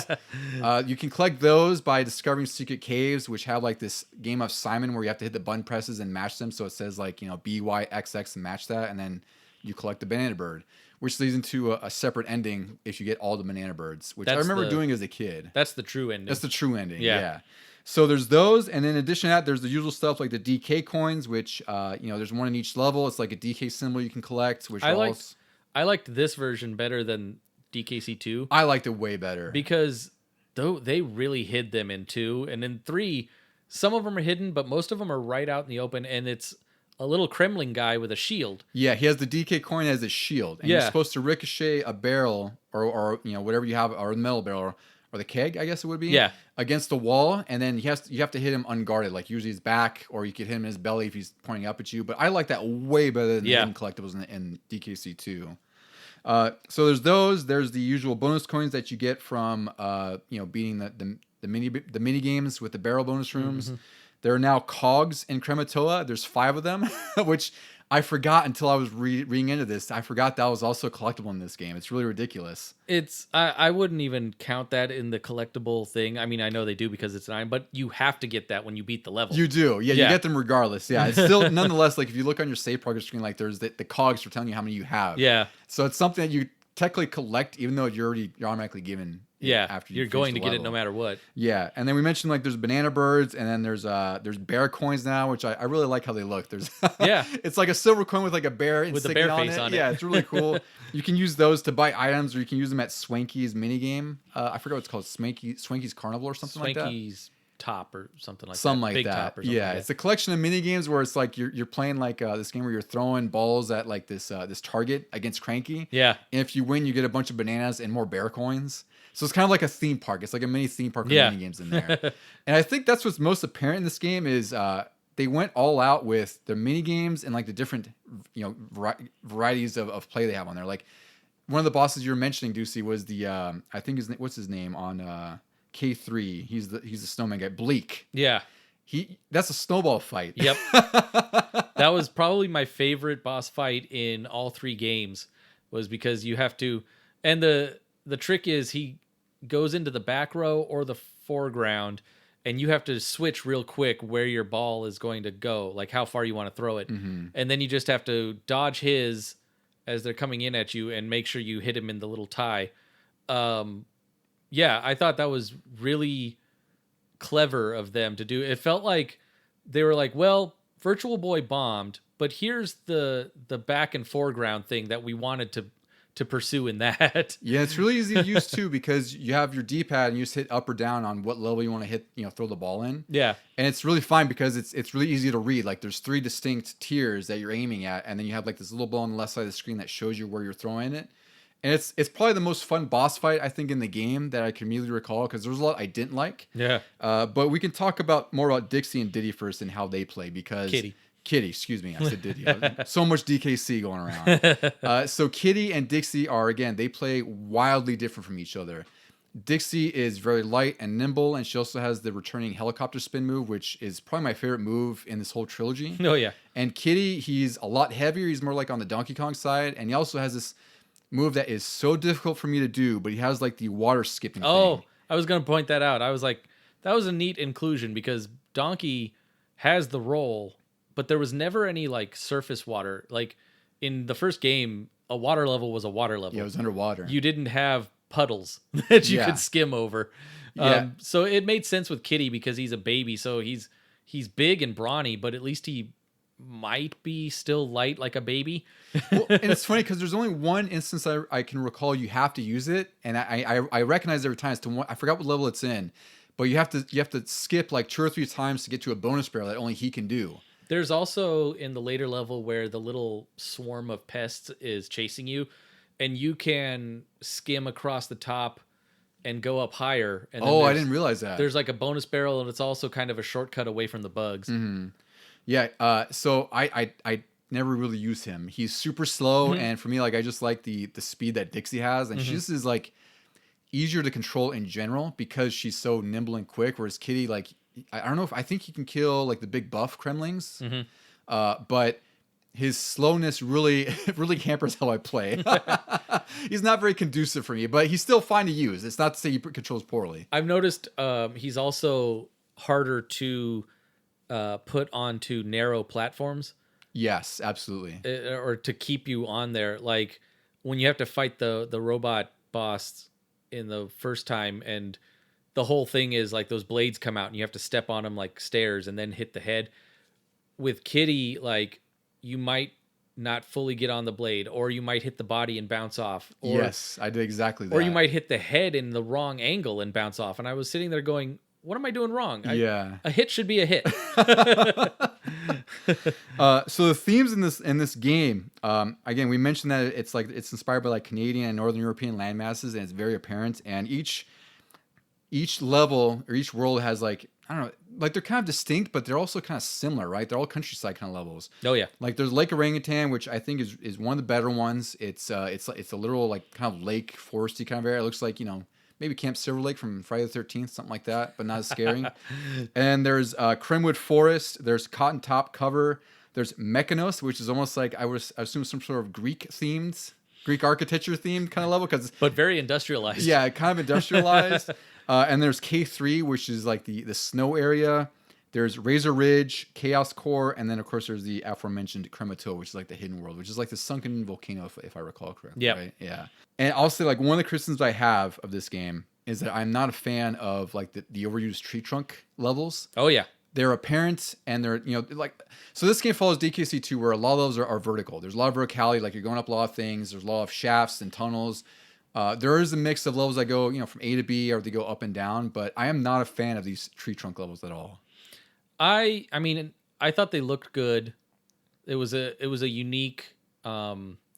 You can collect those by discovering secret caves, which have like this game of Simon where you have to hit the button presses and match them. So it says like, you know, BYXX and match that, and then you collect the banana bird, which leads into a separate ending if you get all the banana birds, which I remember doing as a kid. That's the true ending. That's the true ending. Yeah. So there's those, and in addition to that, there's the usual stuff like the DK coins, which there's one in each level. It's like a DK symbol you can collect. Which I liked this version better than DKC 2. I liked it way better because though they really hid them in 2, and in 3, some of them are hidden, but most of them are right out in the open, and it's a little Kremlin guy with a shield. Yeah, he has the DK coin as a shield, and you're supposed to ricochet a barrel or whatever you have, or a metal barrel. Or the keg, I guess it would be. Against the wall, and then you have to hit him unguarded, like usually his back, or you could hit him in his belly if he's pointing up at you. But I like that way better than the hidden collectibles in DKC 2. So there's those. There's the usual bonus coins that you get from beating the mini games with the barrel bonus rooms. There are now cogs in Krematoa. There's 5 of them, which I forgot until I was reading into this. I forgot that was also collectible in this game. It's really ridiculous. I wouldn't even count that in the collectible thing. I mean, I know they do because it's 9, but you have to get that when you beat the level. You do. Yeah, you get them regardless. Yeah, it's still, nonetheless, like if you look on your save progress screen, like there's the cogs for telling you how many you have. Yeah. So it's something that you technically collect, even though you're automatically given. After you're going to get it no matter what. Yeah, and then we mentioned like there's banana birds, and then there's bear coins now, which I really like how they look. There's it's like a silver coin with like a bear with a bear face on it. Yeah, it's really cool. You can use those to buy items, or you can use them at Swanky's minigame. I forgot what it's called, Swanky's Carnival or something like that. Swanky's Top or something like that. Something like Big that. Top or something like It's a collection of mini games where it's like you're playing like this game where you're throwing balls at like this target against Cranky. Yeah. And if you win, you get a bunch of bananas and more bear coins. So it's kind of like a theme park. It's like a mini theme park with mini games in there. And I think that's what's most apparent in this game is they went all out with their mini games and like the different varieties of play they have on there. Like one of the bosses you were mentioning, Deucy, was the I think what's his name on K3. He's the snowman guy, Bleak. Yeah. That's a snowball fight. Yep. That was probably my favorite boss fight in all 3 games, was because you have to, and the trick is he goes into the back row or the foreground, and you have to switch real quick where your ball is going to go, like how far you want to throw it. And then you just have to dodge his as they're coming in at you and make sure you hit him in the little tie. I thought that was really clever of them to do. It felt like they were like, well, Virtual Boy bombed, but here's the back and foreground thing that we wanted to pursue in that. Yeah, it's really easy to use too, because you have your D-pad and you just hit up or down on what level you want to hit, throw the ball in. Yeah. And it's really fine because it's really easy to read. Like there's 3 distinct tiers that you're aiming at, and then you have like this little ball on the left side of the screen that shows you where you're throwing it. And it's probably the most fun boss fight, I think, in the game that I can immediately recall, because there's a lot I didn't like. Yeah. But we can talk more about Dixie and Diddy first and how they play, because... Kitty, excuse me. I said Diddy. So much DKC going around. So Kitty and Dixie are, again, they play wildly different from each other. Dixie is very light and nimble, and she also has the returning helicopter spin move, which is probably my favorite move in this whole trilogy. Oh yeah. And Kitty, he's a lot heavier. He's more like on the Donkey Kong side, and he also has this move that is so difficult for me to do, but he has like the water skipping Oh, thing. I was gonna point that out. I was like, that was a neat inclusion because Donkey has the roll, but there was never any like surface water. Like in the first game, a water level was a water level. Yeah, it was underwater. You didn't have puddles that you Yeah. could skim over. Yeah. So it made sense with Kitty because he's a baby, so he's big and brawny, but at least he might be still light like a baby. Well, and it's funny because there's only one instance I can recall you have to use it, and I recognize every time. It's to one, I forgot what level it's in, but you have to skip like 2 or 3 times to get to a bonus barrel that only he can do. There's also in the later level where the little swarm of pests is chasing you, and you can skim across the top and go up higher. And then Oh, I didn't realize that. There's like a bonus barrel, and it's also kind of a shortcut away from the bugs. Mm-hmm. Yeah. So I never really use him. He's super slow, and for me, like I just like the speed that Dixie has, and she just is like easier to control in general because she's so nimble and quick. Whereas Kitty, like I don't know if I think he can kill like the big buff Kremlings, but his slowness really really hampers how I play. He's not very conducive for me, but he's still fine to use. It's not to say he controls poorly. I've noticed he's also harder to put onto narrow platforms. Yes, absolutely. Or to keep you on there. Like when you have to fight the robot boss in the first time, and the whole thing is like those blades come out and you have to step on them like stairs and then hit the head. With Kitty, like you might not fully get on the blade, or you might hit the body and bounce off. Or, yes, I did exactly that. Or you might hit the head in the wrong angle and bounce off. And I was sitting there going, what am I doing wrong? Yeah. A hit should be a hit. So the themes in this game, again, we mentioned that it's inspired by like Canadian and Northern European land masses, and it's very apparent. And each level or each world has like, I don't know, like they're kind of distinct, but they're also kind of similar, right? They're all countryside kind of levels. Oh yeah. Like there's Lake Orangutan, which I think is one of the better ones. It's a literal like kind of lake foresty kind of area. It looks like, maybe Camp Silver Lake from Friday the 13th, something like that, but not as scary. And there's Crimwood Forest. There's Cotton Top Cover. There's Mechanos, which is almost like I assume some sort of Greek architecture themed kind of level, but very industrialized. Yeah, kind of industrialized. And there's K3, which is like the snow area. There's Razor Ridge, Chaos Core, and then of course there's the aforementioned Kremato, which is like the hidden world, which is like the sunken volcano, if I recall correctly. Yeah. Right? Yeah. And I'll say like one of the criticisms I have of this game is that I'm not a fan of like the overused tree trunk levels. Oh yeah. They're apparent, and they're like, so this game follows DKC2 where a lot of levels are vertical. There's a lot of verticality, like you're going up a lot of things. There's a lot of shafts and tunnels. There is a mix of levels that go from A to B, or they go up and down, but I am not a fan of these tree trunk levels at all. I mean, I thought they looked good. It was a unique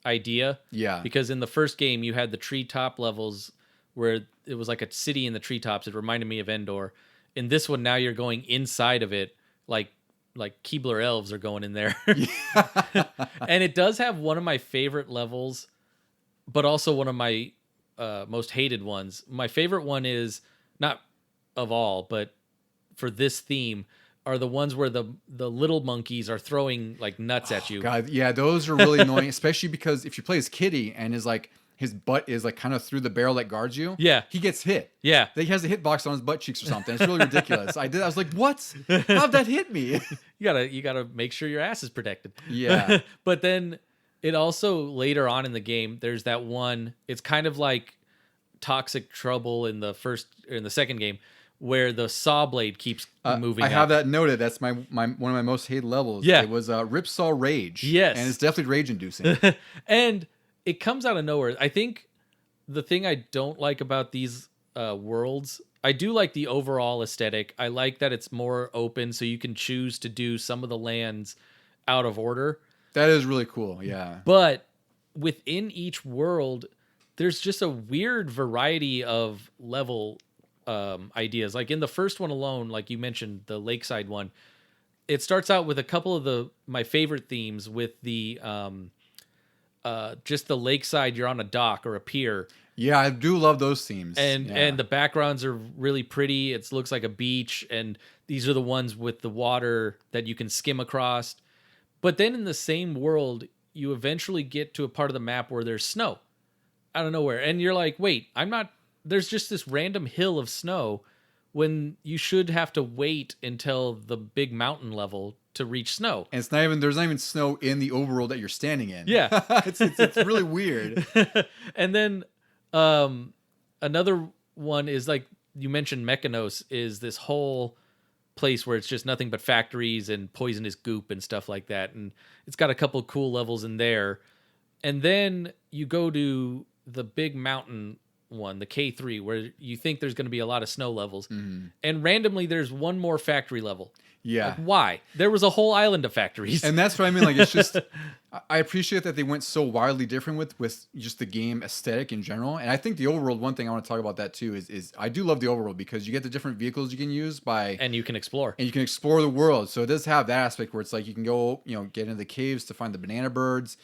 idea. Yeah. Because in the first game you had the treetop levels where it was like a city in the treetops. It reminded me of Endor. In this one, now you're going inside of it, like Keebler elves are going in there. Yeah. And it does have one of my favorite levels, but also one of my most hated ones. My favorite one is, not of all, but for this theme, are the ones where the little monkeys are throwing like nuts at you. God, yeah, those are really annoying, especially because if you play as Kitty and his butt is like kind of through the barrel that guards you. Yeah. He gets hit. Yeah. He has a hitbox on his butt cheeks or something. It's really ridiculous. I was like, what? How'd that hit me? You gotta make sure your ass is protected. Yeah. But then it also later on in the game, there's that one, it's kind of like Toxic Trouble in the second game, where the saw blade keeps moving. I have that noted. That's my one of my most hated levels. Yeah. It was Ripsaw Rage. Yes. And it's definitely rage inducing. And it comes out of nowhere. I think the thing I don't like about these worlds, I do like the overall aesthetic. I like that it's more open, so you can choose to do some of the lands out of order. That is really cool. Yeah. But within each world, there's just a weird variety of level ideas. Like in the first one alone, like you mentioned, the lakeside one, it starts out with a couple of my favorite themes with the just the lakeside. You're on a dock or a pier. Yeah, I do love those themes. And the backgrounds are really pretty. It looks like a beach, and these are the ones with the water that you can skim across. But then in the same world, you eventually get to a part of the map where there's snow out of nowhere, and you're like, wait, I'm not. There's just this random hill of snow when you should have to wait until the big mountain level to reach snow. And it's not even there's not even snow in the overworld that you're standing in. Yeah. it's really weird. And then another one is like you mentioned, Mechanos is this whole place where it's just nothing but factories and poisonous goop and stuff like that, and it's got a couple cool levels in there. And then you go to the big mountain one, the K3, where you think there's going to be a lot of snow levels, and randomly there's one more factory level. Yeah. Like, why? There was a whole island of factories. And that's what I mean. Like, it's just, I appreciate that they went so wildly different with just the game aesthetic in general. And I think the overworld, one thing I want to talk about that too is I do love the overworld because you get the different vehicles you can use and you can explore. And you can explore the world. So it does have that aspect where it's like you can go, get into the caves to find the banana birds.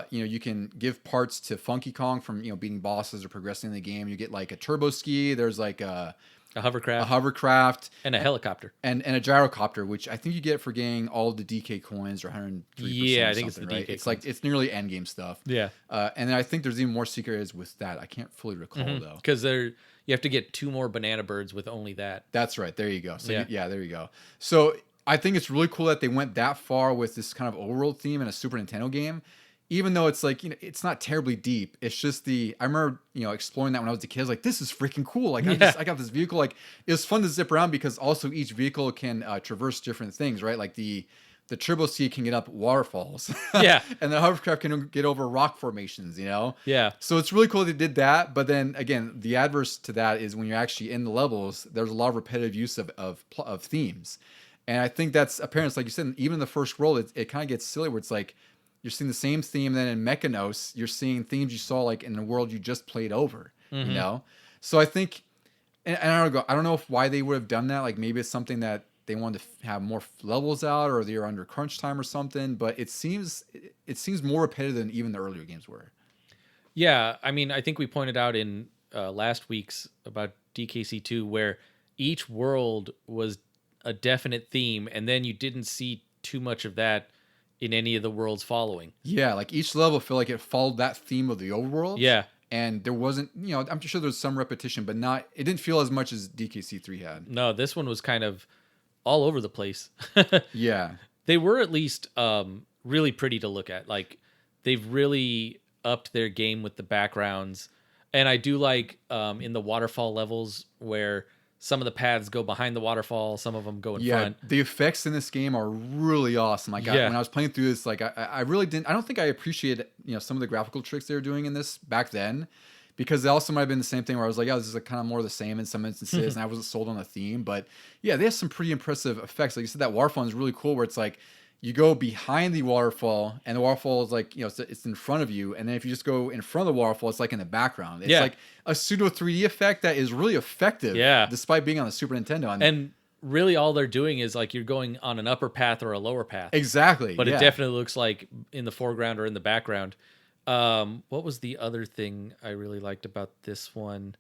You can give parts to Funky Kong from, beating bosses or progressing in the game. You get like a turbo ski. There's like a hovercraft, and a helicopter, and a gyrocopter, which I think you get for getting all the DK coins or 103%. Yeah, I think it's the right? DK. It's like it's nearly end game stuff. Yeah, and then I think there's even more secret areas with that. I can't fully recall though, because you have to get 2 more banana birds with only that. That's right. There you go. So yeah, there you go. So I think it's really cool that they went that far with this kind of overworld theme in a Super Nintendo game. Even though it's like, it's not terribly deep. It's just I remember, exploring that when I was a kid. I was like, this is freaking cool. Like, I got this vehicle. Like, it was fun to zip around because also each vehicle can traverse different things, right? Like the Turbo C can get up waterfalls. Yeah. And the hovercraft can get over rock formations, Yeah. So it's really cool they did that. But then again, the adverse to that is when you're actually in the levels, there's a lot of repetitive use of themes. And I think that's apparent. It's like you said, even in the first world, it kind of gets silly where it's like, you're seeing the same theme. Then in Mechanos, you're seeing themes you saw like in the world you just played over. So I think, and I don't know why they would have done that. Like maybe it's something that they wanted to have more levels out, or they're under crunch time or something. But it seems more repetitive than even the earlier games were. Yeah, I mean, I think we pointed out in last week's about DKC2 where each world was a definite theme, and then you didn't see too much of that in any of the worlds following. Yeah, like each level felt like it followed that theme of the overworld. Yeah. And there wasn't, I'm sure there's some repetition, but it didn't feel as much as DKC3 had. No, this one was kind of all over the place. Yeah. They were at least really pretty to look at. Like, they've really upped their game with the backgrounds. And I do like in the waterfall levels where some of the paths go behind the waterfall, some of them go in front. The effects in this game are really awesome. Like when I was playing through this, like I really didn't. I don't think I appreciated some of the graphical tricks they were doing in this back then, because they also might have been the same thing where I was like, this is kind of more the same in some instances, and I wasn't sold on the theme. But yeah, they have some pretty impressive effects. Like you said, that waterfall is really cool, where it's like you go behind the waterfall, and the waterfall is like, it's in front of you. And then if you just go in front of the waterfall, it's like in the background. It's like a pseudo 3D effect that is really effective, despite being on the Super Nintendo. And really all they're doing is like you're going on an upper path or a lower path. Exactly. But it definitely looks like in the foreground or in the background. What was the other thing I really liked about this one?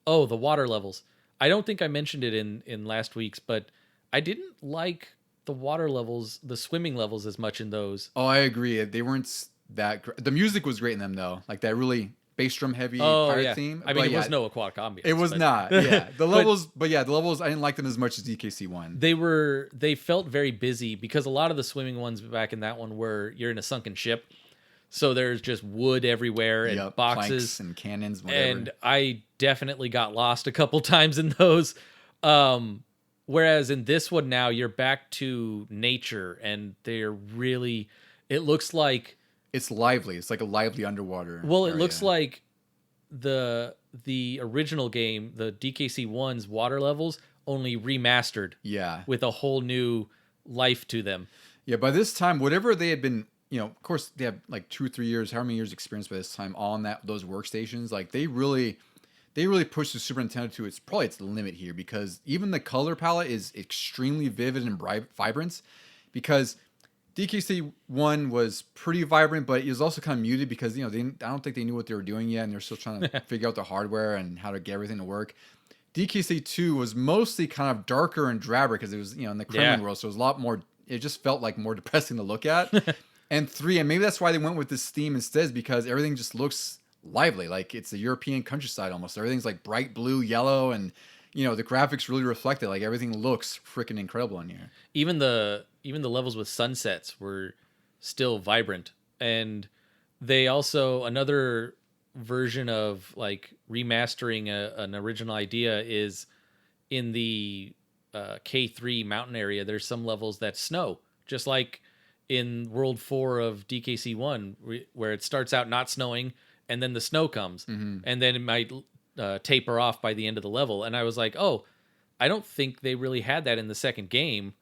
Oh, the water levels. I don't think I mentioned it in last week's, but I didn't like the water levels, the swimming levels as much in those. Oh, I agree. They weren't that great. The music was great in them though. Like that really bass drum heavy pirate theme. I mean, it was no aquatic ambience. It was not. Yeah. The levels, the levels I didn't like them as much as DKC1. They felt very busy because a lot of the swimming ones back in that one were you're in a sunken ship. So there's just wood everywhere and boxes planks and cannons, whatever. And I definitely got lost a couple times in those. Whereas in this one now, you're back to nature, and they're really. It looks like it's lively. It's like a lively underwater. Well, it looks like the original game, the DKC1's water levels, only remastered. Yeah, with a whole new life to them. Yeah, by this time, whatever they had been, of course, they have like 2 or 3 years, however many years experience by this time on those workstations. Like they really pushed the Super Nintendo to its limit here, because even the color palette is extremely vivid and vibrant, because DKC one was pretty vibrant, but it was also kind of muted because I don't think they knew what they were doing yet, and they're still trying to figure out the hardware and how to get everything to work. DKC two was mostly kind of darker and drabber because it was in the Kremlin world, so it was a lot more. It just felt like more depressing to look at. And three, and maybe that's why they went with this theme instead, is because everything just looks lively, like it's a European countryside almost. Everything's like bright blue, yellow, and the graphics really reflect it. Like everything looks freaking incredible in here. Even the levels with sunsets were still vibrant, and they also, another version of like remastering an original idea is in the K3 mountain area. There's some levels that snow, just like in World 4 of DKC 1, where it starts out not snowing and then the snow comes, and then it might taper off by the end of the level. And I was like, oh, I don't think they really had that in the second game,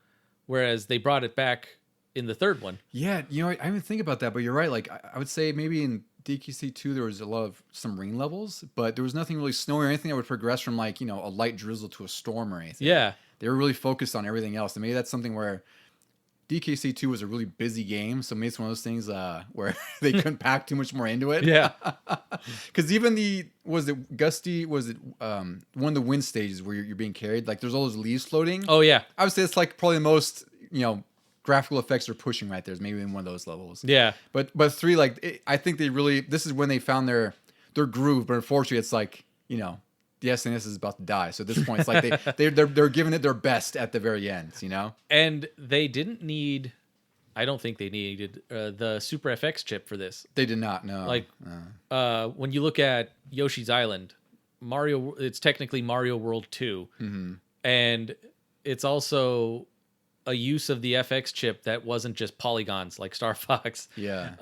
whereas they brought it back in the third one. Yeah, I didn't think about that, but you're right. Like I would say maybe in DKC 2 there was a lot of some rain levels, but there was nothing really snowy or anything that would progress from like, a light drizzle to a storm or anything. Yeah. They were really focused on everything else. And maybe that's something where DKC 2 was a really busy game, so maybe it's one of those things where they couldn't pack too much more into it. Yeah. Because even one of the wind stages where you're being carried, like there's all those leaves floating. Oh, yeah. I would say it's like probably the most, graphical effects they're pushing right there is maybe in one of those levels. Yeah. But three, like, I think this is when they found their groove, but unfortunately it's like, the SNES is about to die. So at this point, it's like they're giving it their best at the very end, And they didn't need, I don't think they needed the Super FX chip for this. They did not, no. Like, when you look at Yoshi's Island, it's technically Mario World 2. Mm-hmm. And it's also a use of the FX chip that wasn't just polygons like Star Fox. Yeah.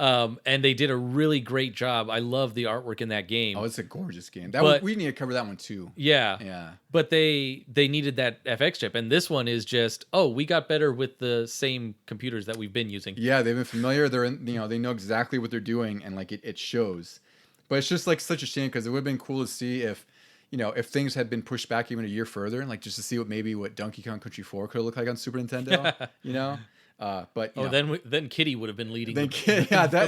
And they did a really great job. I love the artwork in that game. Oh, it's a gorgeous game. We need to cover that one too. Yeah. Yeah. But they needed that FX chip. And this one is just, we got better with the same computers that we've been using. Yeah, they've been familiar. They're they know exactly what they're doing, and like it shows. But it's just like such a shame because it would have been cool to see if things had been pushed back even a year further, like just to see what Donkey Kong Country 4 could have looked like on Super Nintendo, But then Kitty would have been leading. Then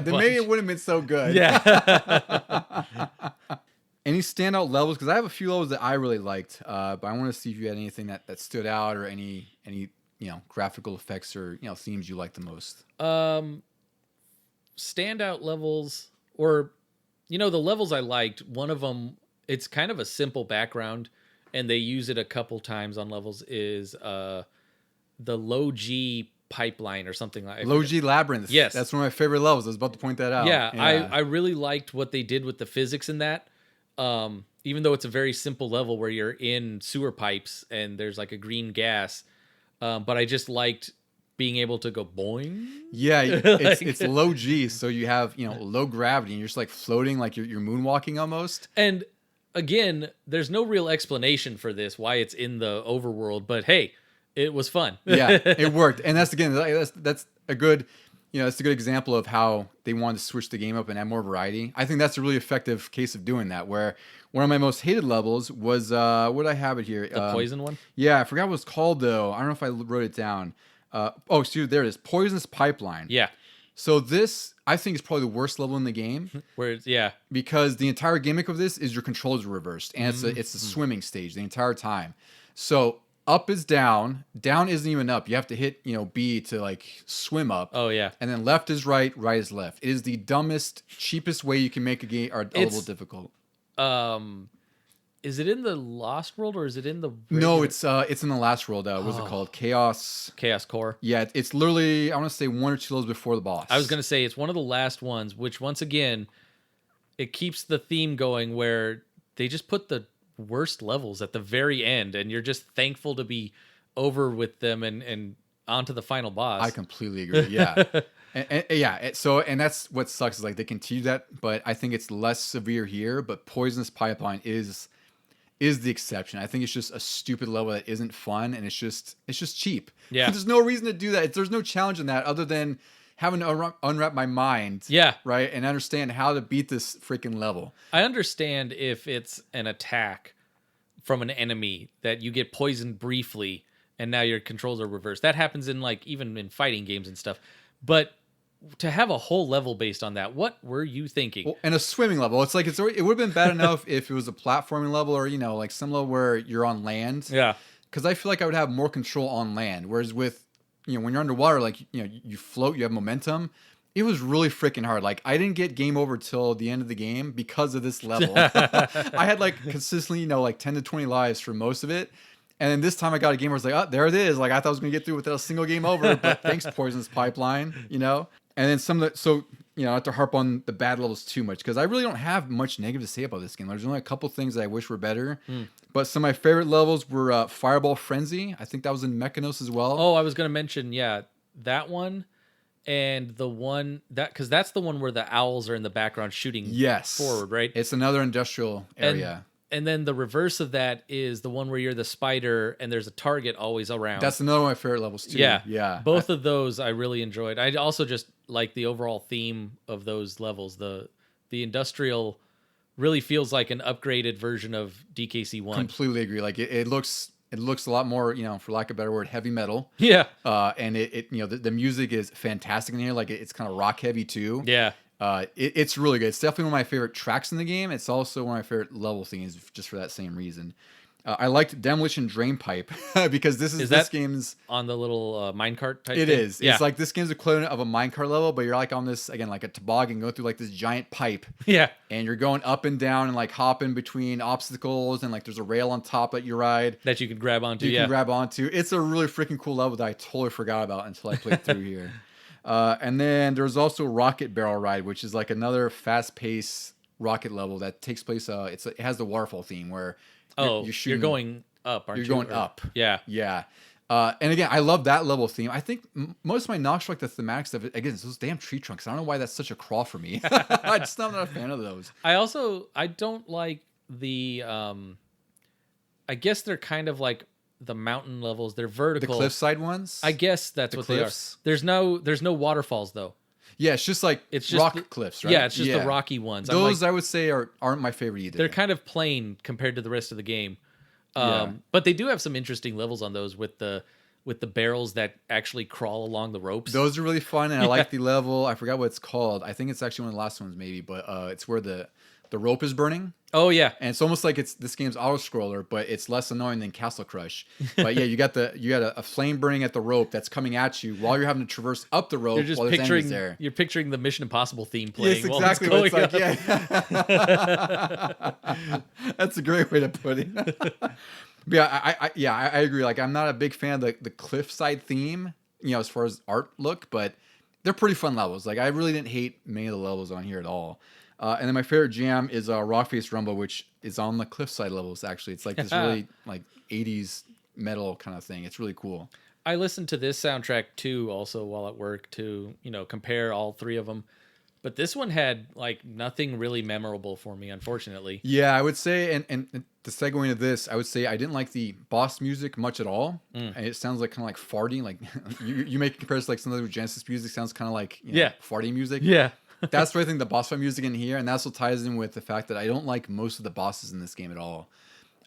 maybe it wouldn't have been so good. Yeah. Any standout levels? Because I have a few levels that I really liked, but I want to see if you had anything that stood out or any graphical effects or themes you like the most. Standout levels, or the levels I liked. One of them, it's kind of a simple background, and they use it a couple times on levels, is the low G pipeline or something like that. Low G Labyrinth. Yes. That's one of my favorite levels. I was about to point that out. Yeah. I really liked what they did with the physics in that. Even though it's a very simple level where you're in sewer pipes and there's like a green gas. But I just liked being able to go boing. Yeah, it's low G, so you have low gravity, and you're just like floating, like you're moonwalking almost. And again, there's no real explanation for this, why it's in the overworld, but hey, it was fun. Yeah, it worked, and that's a good, it's a good example of how they wanted to switch the game up and add more variety. I think that's a really effective case of doing that. Where one of my most hated levels was what did I have it here? The poison one. Yeah, I forgot what it's called though. I don't know if I wrote it down. There it is. Poisonous Pipeline. Yeah. So this, I think, is probably the worst level in the game. Because the entire gimmick of this is your controls are reversed, and it's a swimming stage the entire time. So up is down, down isn't even up. You have to hit B to like swim up. Oh yeah. And then left is right, right is left. It is the dumbest, cheapest way you can make a game or a level difficult. Is it in the Lost World or is it in the regular? No, it's in the last world. What's it called? Chaos Core. Yeah, it's literally, I want to say 1 or 2 levels before the boss. I was gonna say it's one of the last ones, which once again, it keeps the theme going where they just put the worst levels at the very end, and you're just thankful to be over with them and onto the final boss. I completely agree. Yeah. And that's what sucks is like they continue that, but I think it's less severe here. But Poisonous Pipeline is the exception. I think it's just a stupid level that isn't fun, and it's just cheap. Yeah. There's no reason to do that. There's no challenge in that other than having to unwrap my mind. Yeah. Right. And understand how to beat this freaking level. I understand if it's an attack from an enemy that you get poisoned briefly and now your controls are reversed. That happens in like even in fighting games and stuff. But to have a whole level based on that, what were you thinking? Well, and a swimming level. It's like it would have been bad enough if it was a platforming level or like some level where you're on land. Yeah. Because I feel like I would have more control on land. Whereas with when you're underwater, like you float, you have momentum. It was really freaking hard. Like I didn't get game over till the end of the game because of this level. I had like consistently like 10 to 20 lives for most of it. And then this time I got a game where I was like, oh, there it is. Like I thought I was gonna get through without a single game over, but thanks, Poisonous Pipeline. And then some of the not to harp on the bad levels too much because I really don't have much negative to say about this game. There's only a couple things that I wish were better. But some of my favorite levels were Fireball Frenzy. I think that was in Mechanos as well. Oh, I was gonna mention, that one, and the one because that's the one where the owls are in the background shooting forward, right? It's another industrial area. And then the reverse of that is the one where you're the spider and there's a target always around. That's another one of my favorite levels too. Yeah. Both of those I really enjoyed. I also just like the overall theme of those levels. The industrial really feels like an upgraded version of DKC1. Completely agree. Like it looks a lot more, for lack of a better word, heavy metal. Yeah. And the music is fantastic in here. Like it's kind of rock heavy too. Yeah. It's really good. It's definitely one of my favorite tracks in the game. It's also one of my favorite level themes, just for that same reason. I liked Demolition Drain Pipe because this game's on the little minecart type. It thing? is. Yeah. It's like this game's equivalent of a minecart level, but you're like on this again like a toboggan going through like this giant pipe. Yeah. And you're going up and down and like hopping between obstacles and like there's a rail on top that you ride that you can grab onto. You can grab onto. It's a really freaking cool level that I totally forgot about until I played through here. And then there's also Rocket Barrel Ride, which is like another fast-paced rocket level that takes place. It has the waterfall theme where you're going up, aren't you? You're going up. Yeah. Yeah. And again, I love that level theme. I think most of my knocks for like the thematic stuff, again, it's those damn tree trunks. I don't know why that's such a crawl for me. I'm just not a fan of those. I don't like the, I guess they're kind of like the mountain levels. They're vertical. The cliffside ones? I guess that's what cliffs. They are. There's no waterfalls though. Yeah, it's just like rock cliffs, right? Yeah, it's just the rocky ones. Those I would say aren't my favorite either. They're kind of plain compared to the rest of the game. But they do have some interesting levels on those with the barrels that actually crawl along the ropes. Those are really fun, and I like the level. I forgot what it's called. I think it's actually one of the last ones maybe, but it's where the rope is burning. Oh yeah, and it's almost like this game's auto scroller, but it's less annoying than Castle Crush. But yeah, you got a flame burning at the rope that's coming at you while you're having to traverse up the rope. You're just You're picturing the Mission Impossible theme playing. Yes, exactly what it's like. Yeah. That's a great way to put it. But yeah, I agree. Like I'm not a big fan of the cliffside theme, as far as art look, but they're pretty fun levels. Like I really didn't hate many of the levels on here at all. And then my favorite jam is Rockface Rumble, which is on the cliffside levels. Actually, it's like this really like 80s metal kind of thing. It's really cool. I listened to this soundtrack too, also while at work to compare all three of them. But this one had like nothing really memorable for me, unfortunately. Yeah, I would say, and to segue into this, I would say I didn't like the boss music much at all. And it sounds like kind of like farting. Like you make comparison to like some of the Genesis music sounds kind of like farting music. Yeah. That's what I think the boss fight music in here, and that's what ties in with the fact that I don't like most of the bosses in this game at all.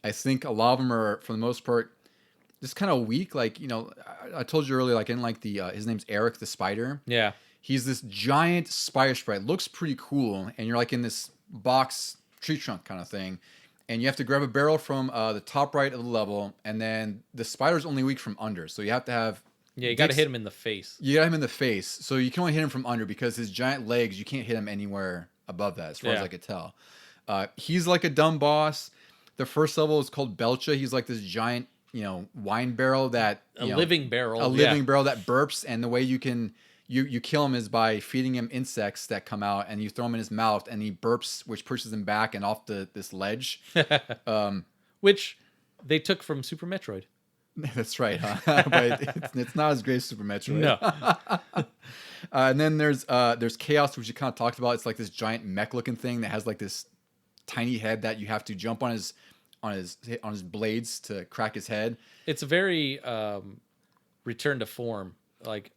I think a lot of them are, for the most part, just kind of weak. Like, I told you earlier, like I didn't like his name's Eric the Spider. Yeah. He's this giant spider sprite. Looks pretty cool, and you're like in this box tree trunk kind of thing, and you have to grab a barrel from the top right of the level, and then the spider's only weak from under, so you have to have... Yeah, you got to hit him in the face. You got him in the face. So you can only hit him from under because his giant legs, you can't hit him anywhere above that, as far as I could tell. He's like a dumb boss. The first level is called Belcha. He's like this giant, wine barrel that... living barrel. A living barrel that burps. And the way you can... You kill him is by feeding him insects that come out, and you throw him in his mouth, and he burps, which pushes him back and off this ledge. Which they took from Super Metroid. That's right, huh? But it's not as great as Super Metroid. No. And then there's Chaos, which you kind of talked about. It's like this giant mech-looking thing that has like this tiny head that you have to jump on his blades to crack his head. It's a very return to form, like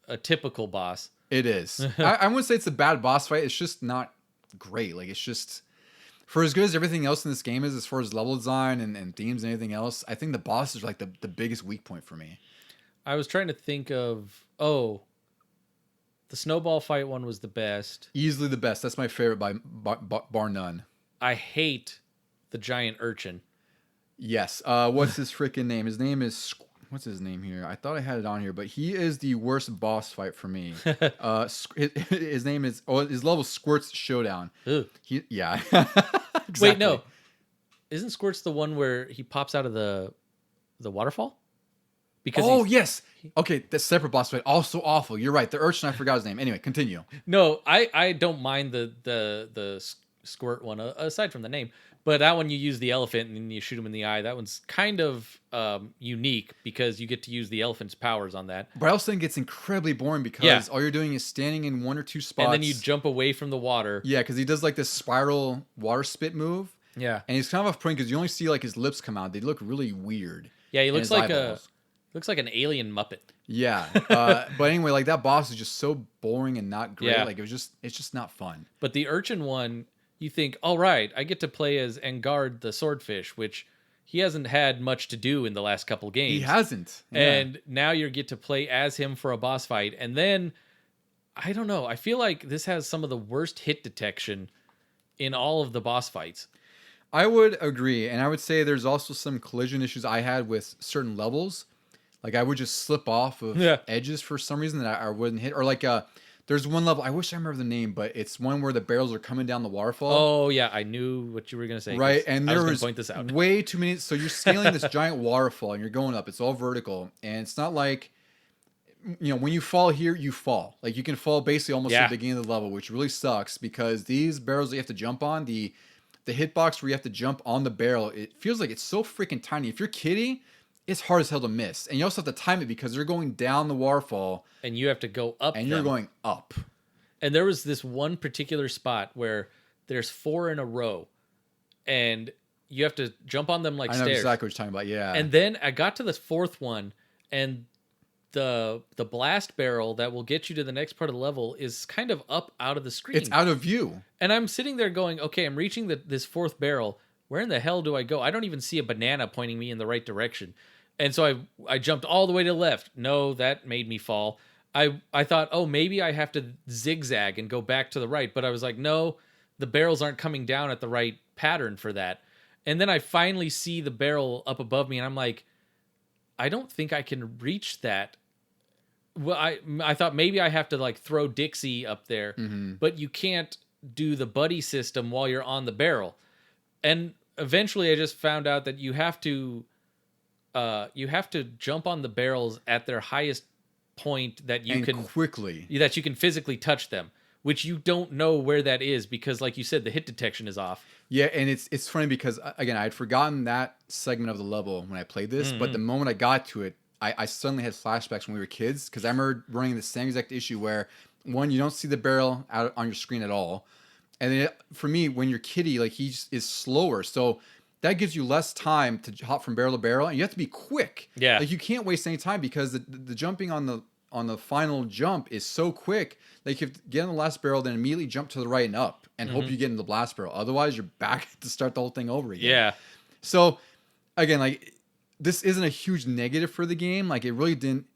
a typical boss. It is. I wouldn't say it's a bad boss fight. It's just not great. Like it's just... For as good as everything else in this game is, as far as level design and themes and anything else, I think the boss is like the biggest weak point for me. I was trying to think of... The snowball fight one was the best. Easily the best. That's my favorite by bar none. I hate the giant urchin. Yes. What's his freaking name? His name is... What's his name here? I thought I had it on here, but he is the worst boss fight for me. His name is... Oh, his level Squirt's Showdown. Yeah. Exactly. Wait, no. Isn't Squirt's the one where he pops out of the waterfall? Because yes. Okay, the separate boss fight. Also awful. You're right. The urchin, I forgot his name. Anyway, continue. No, I don't mind the Squirt one, aside from the name. But that one, you use the elephant and then you shoot him in the eye. That one's kind of unique because you get to use the elephant's powers on that. But I also think it's incredibly boring because all you're doing is standing in one or two spots. And then you jump away from the water. Yeah, because he does like this spiral water spit move. Yeah. And he's kind of off-putting because you only see like his lips come out. They look really weird. Yeah, he looks like an alien Muppet. Yeah. But anyway, like that boss is just so boring and not great. Yeah. Like it's just not fun. But the urchin one, you think, all right, I get to play as Engard the swordfish, which he hasn't had much to do in the last couple games. He hasn't. Yeah. And now you get to play as him for a boss fight. And then, I don't know, I feel like this has some of the worst hit detection in all of the boss fights. I would agree. And I would say there's also some collision issues I had with certain levels. Like I would just slip off of edges for some reason that I wouldn't hit. Or like there's one level, I wish I remember the name, but it's one where the barrels are coming down the waterfall. Oh yeah, I knew what you were gonna say. Right, and there was point this out. way too many. So you're scaling this giant waterfall and you're going up. It's all vertical, and it's not like, when you fall here, you fall. Like you can fall basically almost at the beginning of the level, which really sucks because these barrels that you have to jump on, the hitbox where you have to jump on the barrel, it feels like it's so freaking tiny. If you're kidding, it's hard as hell to miss. And you also have to time it because they're going down the waterfall. And you have to go up. And you're going up. And there was this one particular spot where there's 4 in a row. And you have to jump on them like stairs. I know exactly what you're talking about, yeah. And then I got to the 4th one, and the blast barrel that will get you to the next part of the level is kind of up out of the screen. It's out of view. And I'm sitting there going, okay, I'm reaching this 4th barrel. Where in the hell do I go? I don't even see a banana pointing me in the right direction. And so I jumped all the way to the left. No, that made me fall. I thought, oh, maybe I have to zigzag and go back to the right. But I was like, no, the barrels aren't coming down at the right pattern for that. And then I finally see the barrel up above me, and I'm like, I don't think I can reach that. Well, I thought maybe I have to like throw Dixie up there, but you can't do the buddy system while you're on the barrel. And eventually I just found out that you have to jump on the barrels at their highest point that you can physically touch them, which you don't know where that is because, like you said, the hit detection is off. Yeah, and it's funny because again, I had forgotten that segment of the level when I played this, but the moment I got to it, I suddenly had flashbacks when we were kids because I remember running the same exact issue where one, you don't see the barrel out on your screen at all, and then for me, when you're kiddie, like he is slower, so that gives you less time to hop from barrel to barrel, and you have to be quick. Yeah, like you can't waste any time because the jumping on the final jump is so quick. Like if you get on the last barrel, then immediately jump to the right and up, and hope you get in the blast barrel. Otherwise, you're back to start the whole thing over again. Yeah. So again, like this isn't a huge negative for the game. Like it really didn't,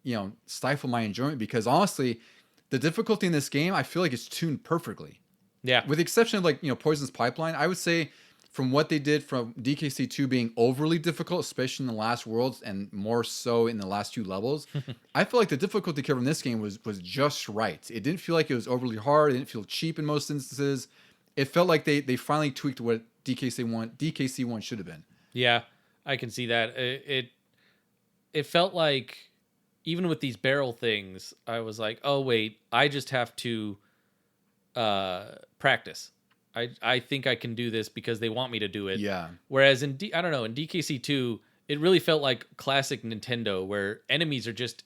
stifle my enjoyment because honestly, the difficulty in this game, I feel like it's tuned perfectly. Yeah. With the exception of like, Poison's Pipeline, I would say from what they did from DKC2 being overly difficult, especially in the last worlds and more so in the last 2 levels, I feel like the difficulty curve in this game was just right. It didn't feel like it was overly hard. It didn't feel cheap in most instances. It felt like they finally tweaked what DKC1 should have been. Yeah, I can see that. It felt like even with these barrel things, I was like, oh wait, I just have to practice. I think I can do this because they want me to do it. Yeah. Whereas in DKC2, it really felt like classic Nintendo where enemies are just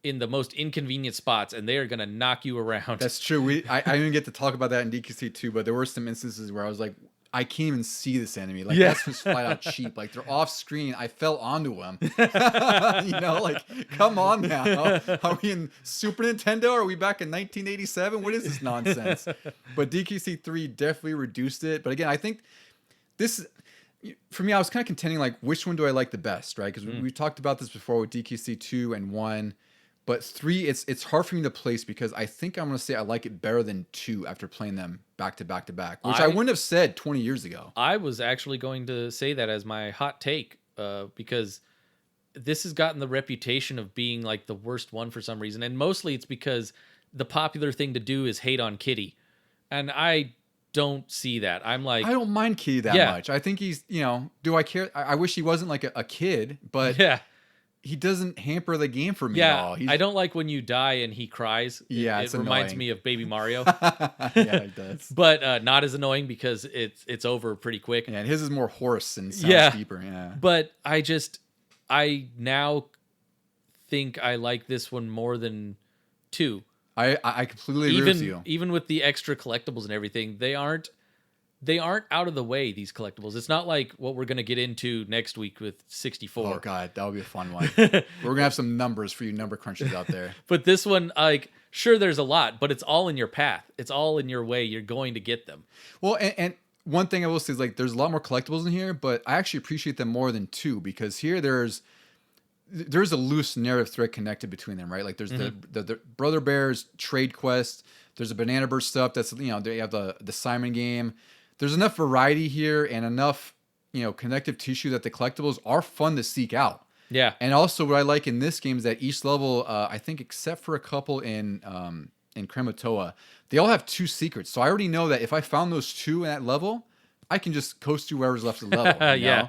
in the most inconvenient spots and they are going to knock you around. That's true. I didn't get to talk about that in DKC2, but there were some instances where I was like, I can't even see this enemy. Like that's just flat out cheap. Like they're off screen. I fell onto them. Like come on now. Are we in Super Nintendo? Are we back in 1987? What is this nonsense? But DKC3 definitely reduced it. But again, I think this, for me, I was kind of contending like which one do I like the best, right? Because we talked about this before with DKC2 and 1. But 3, it's hard for me to place because I think I'm going to say I like it better than 2 after playing them back to back to back, which I wouldn't have said 20 years ago. I was actually going to say that as my hot take because this has gotten the reputation of being like the worst one for some reason. And mostly it's because the popular thing to do is hate on Kitty. And I don't see that. I'm like, I don't mind Kitty that much. I think he's, do I care? I wish he wasn't like a kid, but he doesn't hamper the game for me at all. I don't like when you die and he cries. Yeah, it reminds me of Baby Mario. Yeah, it does. But not as annoying because it's over pretty quick. Yeah, and his is more hoarse and sounds deeper. Yeah. But I now think I like this one more than 2. I completely agree with you. Even with the extra collectibles and everything, they aren't out of the way, these collectibles. It's not like what we're going to get into next week with 64. Oh, God, that would be a fun one. We're going to have some numbers for you number crunchers out there. But this one, like, sure, there's a lot, but it's all in your path. It's all in your way. You're going to get them. Well, and one thing I will say is, like, there's a lot more collectibles in here, but I actually appreciate them more than 2 because here there's a loose narrative thread connected between them, right? Like, there's the Brother Bears trade quest. There's a Banana Bird stuff that's, they have the Simon game. There's enough variety here and enough, connective tissue that the collectibles are fun to seek out. Yeah. And also what I like in this game is that each level, I think except for a couple in Krematoa, they all have 2 secrets. So I already know that if I found those 2 in that level, I can just coast through whatever's left of the level. Yeah.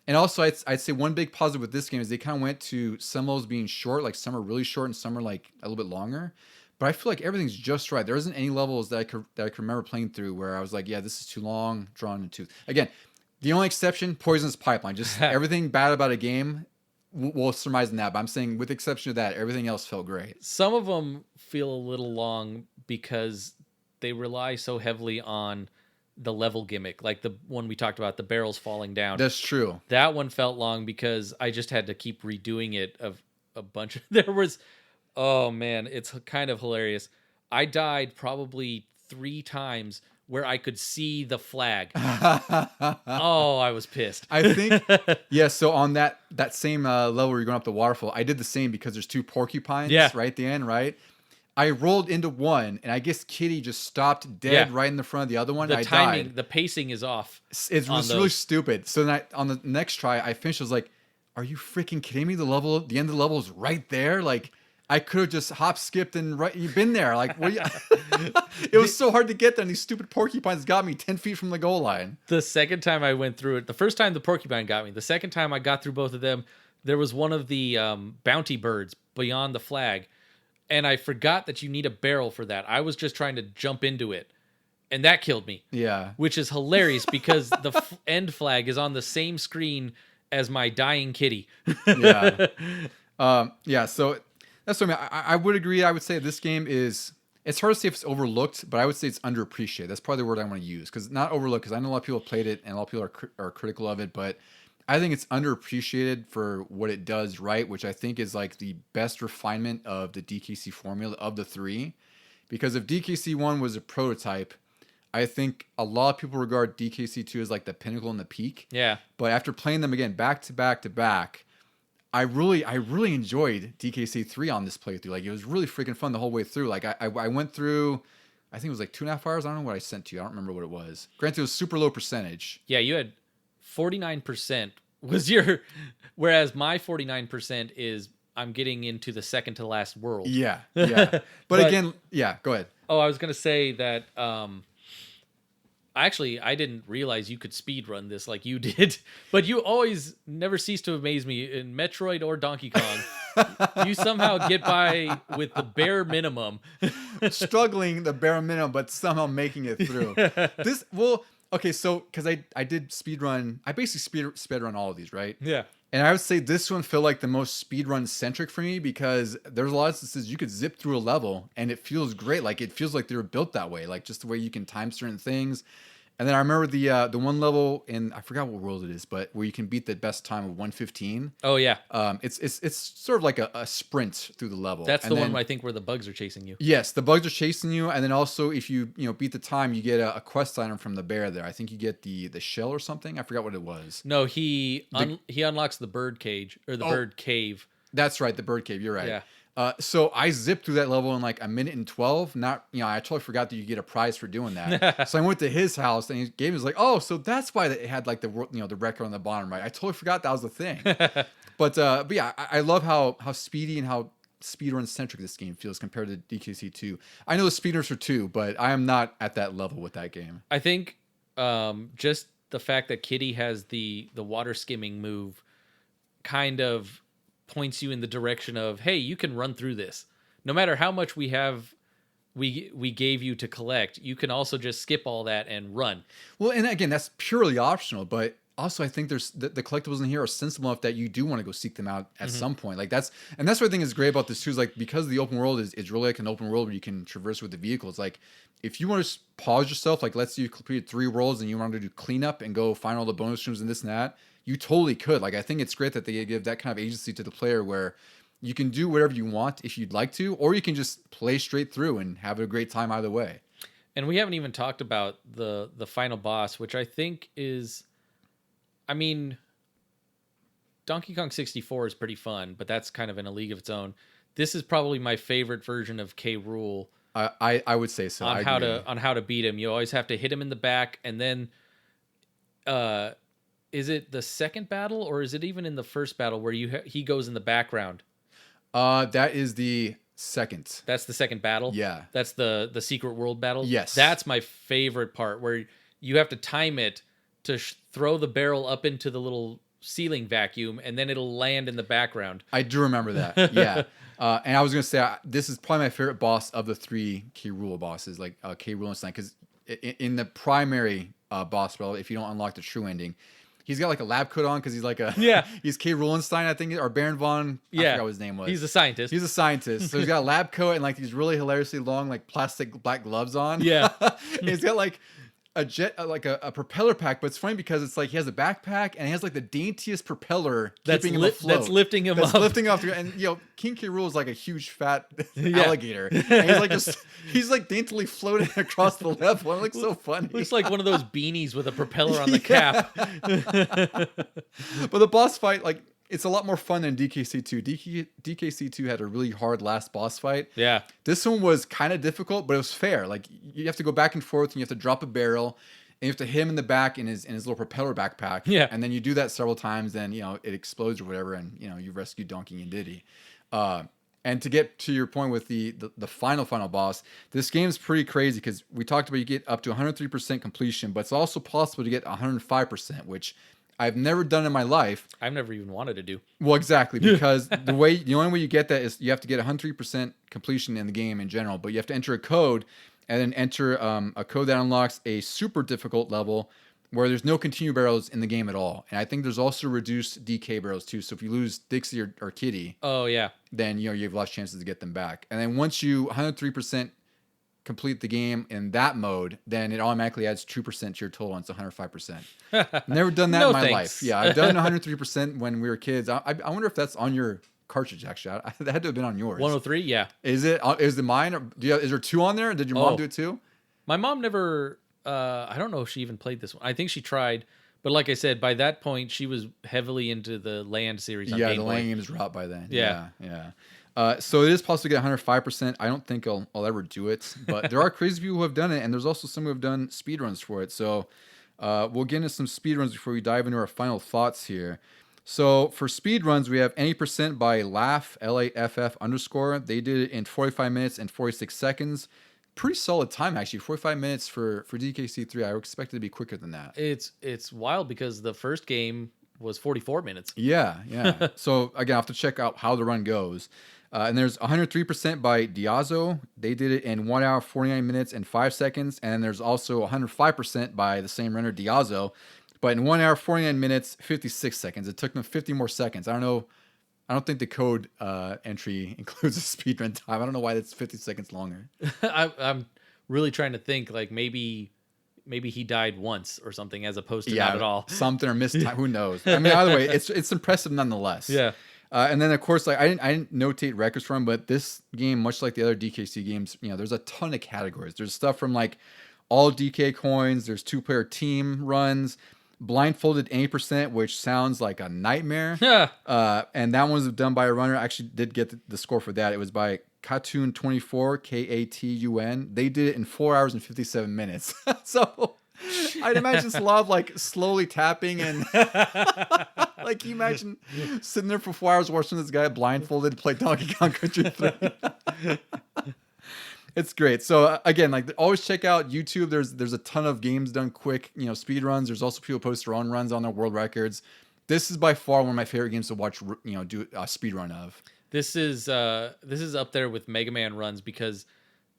And also I'd say one big positive with this game is they kind of went to some levels being short, like some are really short and some are like a little bit longer. But I feel like everything's just right. There isn't any levels that I could remember playing through where I was like, yeah, this is too long, drawn into. Again, the only exception, Poisonous Pipeline. Just everything bad about a game, we'll surmise in that. But I'm saying with the exception of that, everything else felt great. Some of them feel a little long because they rely so heavily on the level gimmick. Like the one we talked about, the barrels falling down. That's true. That one felt long because I just had to keep redoing it of a bunch of... There was... Oh, man, it's kind of hilarious. I died probably 3 times where I could see the flag. Oh, I was pissed. I think, so on that same level where you're going up the waterfall, I did the same because there's 2 porcupines right at the end, right? I rolled into one, and I guess Kitty just stopped dead right in the front of the other one. The I timing, died. the pacing is off. It was really stupid. So then on the next try, I finished. I was like, are you freaking kidding me? The end of the level is right there. Like, I could have just hop, skipped, and you've been there. Like, it was so hard to get there, and these stupid porcupines got me 10 feet from the goal line. The second time I went through it, the first time the porcupine got me. The second time I got through both of them, there was one of the bounty birds beyond the flag, and I forgot that you need a barrel for that. I was just trying to jump into it, and that killed me. Yeah. Which is hilarious because the end flag is on the same screen as my dying kitty. Yeah. So that's what I mean. I would agree. I would say this game is, it's hard to say if it's overlooked, but I would say it's underappreciated. That's probably the word I want to use, because not overlooked, because I know a lot of people have played it and a lot of people are critical of it, but I think it's underappreciated for what it does right, which I think is like the best refinement of the DKC formula of the 3. Because if DKC 1 was a prototype, I think a lot of people regard DKC 2 as like the pinnacle and the peak. Yeah. But after playing them again back to back to back, I really enjoyed DKC 3 on this playthrough. Like, it was really freaking fun the whole way through. Like, I went through, I think it was like 2.5 hours. I don't know what I sent to you. I don't remember what it was. Granted, it was super low percentage. Yeah, you had 49% was your, whereas my 49% is I'm getting into the second to last world. Yeah. But again, go ahead. Oh, I was going to say that actually, I didn't realize you could speed run this like you did, but you always never cease to amaze me in Metroid or Donkey Kong. You somehow get by with the bare minimum. Struggling the bare minimum, but somehow making it through. Okay, so because I did speed run, I basically speed run all of these, right? Yeah. And I would say this one felt like the most speedrun centric for me, because there's a lot of instances you could zip through a level and it feels great. Like, it feels like they were built that way, like just the way you can time certain things. And then I remember the one level in, I forgot what world it is, but where you can beat the best time of 1:15. Oh yeah. It's sort of like a sprint through the level. That's the one I think where the bugs are chasing you. Yes, the bugs are chasing you, and then also if you beat the time, you get a quest item from the bear there. I think you get the shell or something. I forgot what it was. No, he unlocks the bird cage or the bird cave. That's right, the bird cave. You're right. Yeah. So I zipped through that level in like a minute and 12. Not, I totally forgot that you get a prize for doing that. So I went to his house and he gave me, was like, oh, so that's why it had like the record on the bottom, right? I totally forgot that was the thing. But yeah, I love how speedy and how speedrun centric this game feels compared to DKC 2. I know the speedrunners are 2, but I am not at that level with that game. I think just the fact that Kitty has the water skimming move kind of points you in the direction of, hey, you can run through this. No matter how much we gave you to collect, you can also just skip all that and run. Well, and again, that's purely optional, but also I think there's the collectibles in here are sensible enough that you do want to go seek them out at some point. Like that's what I think is great about this too, is like, because the open world is really like an open world where you can traverse with the vehicles. Like if you want to pause yourself, like let's say you completed 3 worlds and you want to do cleanup and go find all the bonus rooms and this and that, you totally could. Like I think it's great that they give that kind of agency to the player where you can do whatever you want if you'd like to, or you can just play straight through and have a great time either way. And we haven't even talked about the final boss, which I think is, I mean, Donkey Kong 64 is pretty fun, but that's kind of in a league of its own. This is probably my favorite version of K. Rool. I would say so. On how to beat him. You always have to hit him in the back, and then is it the second battle or is it even in the first battle where he goes in the background? That is the second. That's the second battle? Yeah. That's the secret world battle? Yes. That's my favorite part, where you have to time it to throw the barrel up into the little ceiling vacuum, and then it'll land in the background. I do remember that. Yeah. And I was going to say, this is probably my favorite boss of the 3 K. Rool bosses, like K. Rool and Stein, because in the primary boss battle, if you don't unlock the true ending, he's got like a lab coat on because he's like he's K. Rulenstein, I think, or Baron Von. I forgot what his name was. He's a scientist. He's a scientist. So he's got a lab coat and like these really hilariously long like plastic black gloves on. Yeah. He's got like a a propeller pack, but it's funny because it's like he has a backpack and he has like the daintiest propeller keeping him afloat. That's lifting him up. Lifting off, and King K. Rool is like a huge fat alligator, and he's like he's like daintily floating across the level. It looks so funny. Looks like one of those beanies with a propeller on the cap. But the boss fight, like, it's a lot more fun than DKC2. DKC2 had a really hard last boss fight. Yeah. This one was kind of difficult, but it was fair. Like, you have to go back and forth, and you have to drop a barrel, and you have to hit him in the back in his little propeller backpack. Yeah. And then you do that several times, then, it explodes or whatever, and, you rescue Donkey and Diddy. And to get to your point with the final boss, this game's pretty crazy because we talked about you get up to 103% completion, but it's also possible to get 105%, which I've never done in my life. I've never even wanted to do. Well, exactly, because the only way you get that is you have to get 103% completion in the game in general, but you have to enter a code and then enter a code that unlocks a super difficult level where there's no continue barrels in the game at all. And I think there's also reduced DK barrels too. So if you lose Dixie or Kitty, then you have less chances to get them back. And then once you 103% complete the game in that mode, then it automatically adds 2% to your total, and it's 105%. Never done that in my life. Yeah, I've done 103% when we were kids. I wonder if that's on your cartridge, actually. That had to have been on yours. 103, yeah. Is it mine? Or is there 2 on there? Did your mom do it too? My mom never, I don't know if she even played this one. I think she tried, but like I said, by that point, she was heavily into the Land series on Game Boy. The Land games dropped by then. Yeah. So it is possible to get 105%. I don't think I'll ever do it, but there are crazy people who have done it, and there's also some who have done speedruns for it. So we'll get into some speedruns before we dive into our final thoughts here. So for speedruns, we have Any Percent by Laff, LAFF_. They did it in 45 minutes and 46 seconds. Pretty solid time, actually. 45 minutes for DKC3. I expected it to be quicker than that. It's wild because the first game was 44 minutes. Yeah. So again, I'll have to check out how the run goes. And there's 103% by Diazo. They did it in 1 hour, 49 minutes, and 5 seconds. And then there's also 105% by the same runner, Diazo. But in 1 hour, 49 minutes, 56 seconds. It took them 50 more seconds. I don't think the code entry includes a speedrun time. I don't know why that's 50 seconds longer. I'm really trying to think, like, maybe he died once or something as opposed to not at all. Something or missed time. Who knows? I mean, either way, it's impressive nonetheless. Yeah. And then, of course, like I didn't notate records for him, but this game, much like the other DKC games, there's a ton of categories. There's stuff from like all DK coins. There's 2-player team runs. Blindfolded 80%, which sounds like a nightmare. Yeah. And that one was done by a runner. I actually did get the score for that. It was by Katun24, Katun. They did it in 4 hours and 57 minutes. So I'd imagine it's a lot of like slowly tapping and like you imagine sitting there for 4 hours watching this guy blindfolded play Donkey Kong Country 3. It's great. So again, like always check out YouTube. There's a ton of games done quick, speed runs. There's also people post their own runs on their world records. This is by far one of my favorite games to watch, do a speed run of. This is up there with Mega Man runs because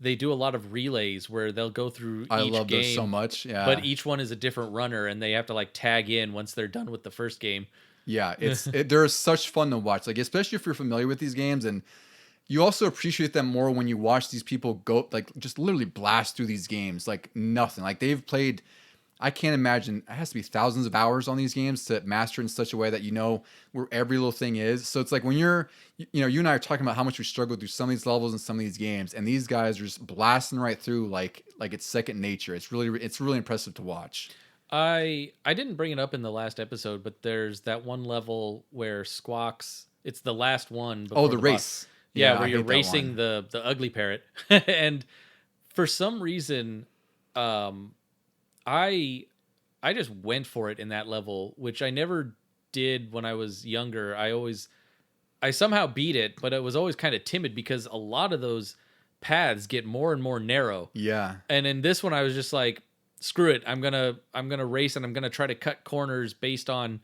they do a lot of relays where they'll go through each game. I love those so much. Yeah. But each one is a different runner and they have to like tag in once they're done with the first game. Yeah, they're such fun to watch. Like especially if you're familiar with these games, and you also appreciate them more when you watch these people go like just literally blast through these games like nothing. Like they've played, I can't imagine, it has to be thousands of hours on these games to master in such a way that you know where every little thing is. So it's like when you and I are talking about how much we struggle through some of these levels and some of these games, and these guys are just blasting right through like it's second nature. It's really impressive to watch. I didn't bring it up in the last episode, but there's that one level where Squawks, it's the last one before the race. Boss. Yeah, where you're racing the ugly parrot. And for some reason, I just went for it in that level, which I never did when I was younger. I somehow beat it, but it was always kind of timid because a lot of those paths get more and more narrow. Yeah. And in this one, I was just like, screw it. I'm gonna race and I'm gonna try to cut corners based on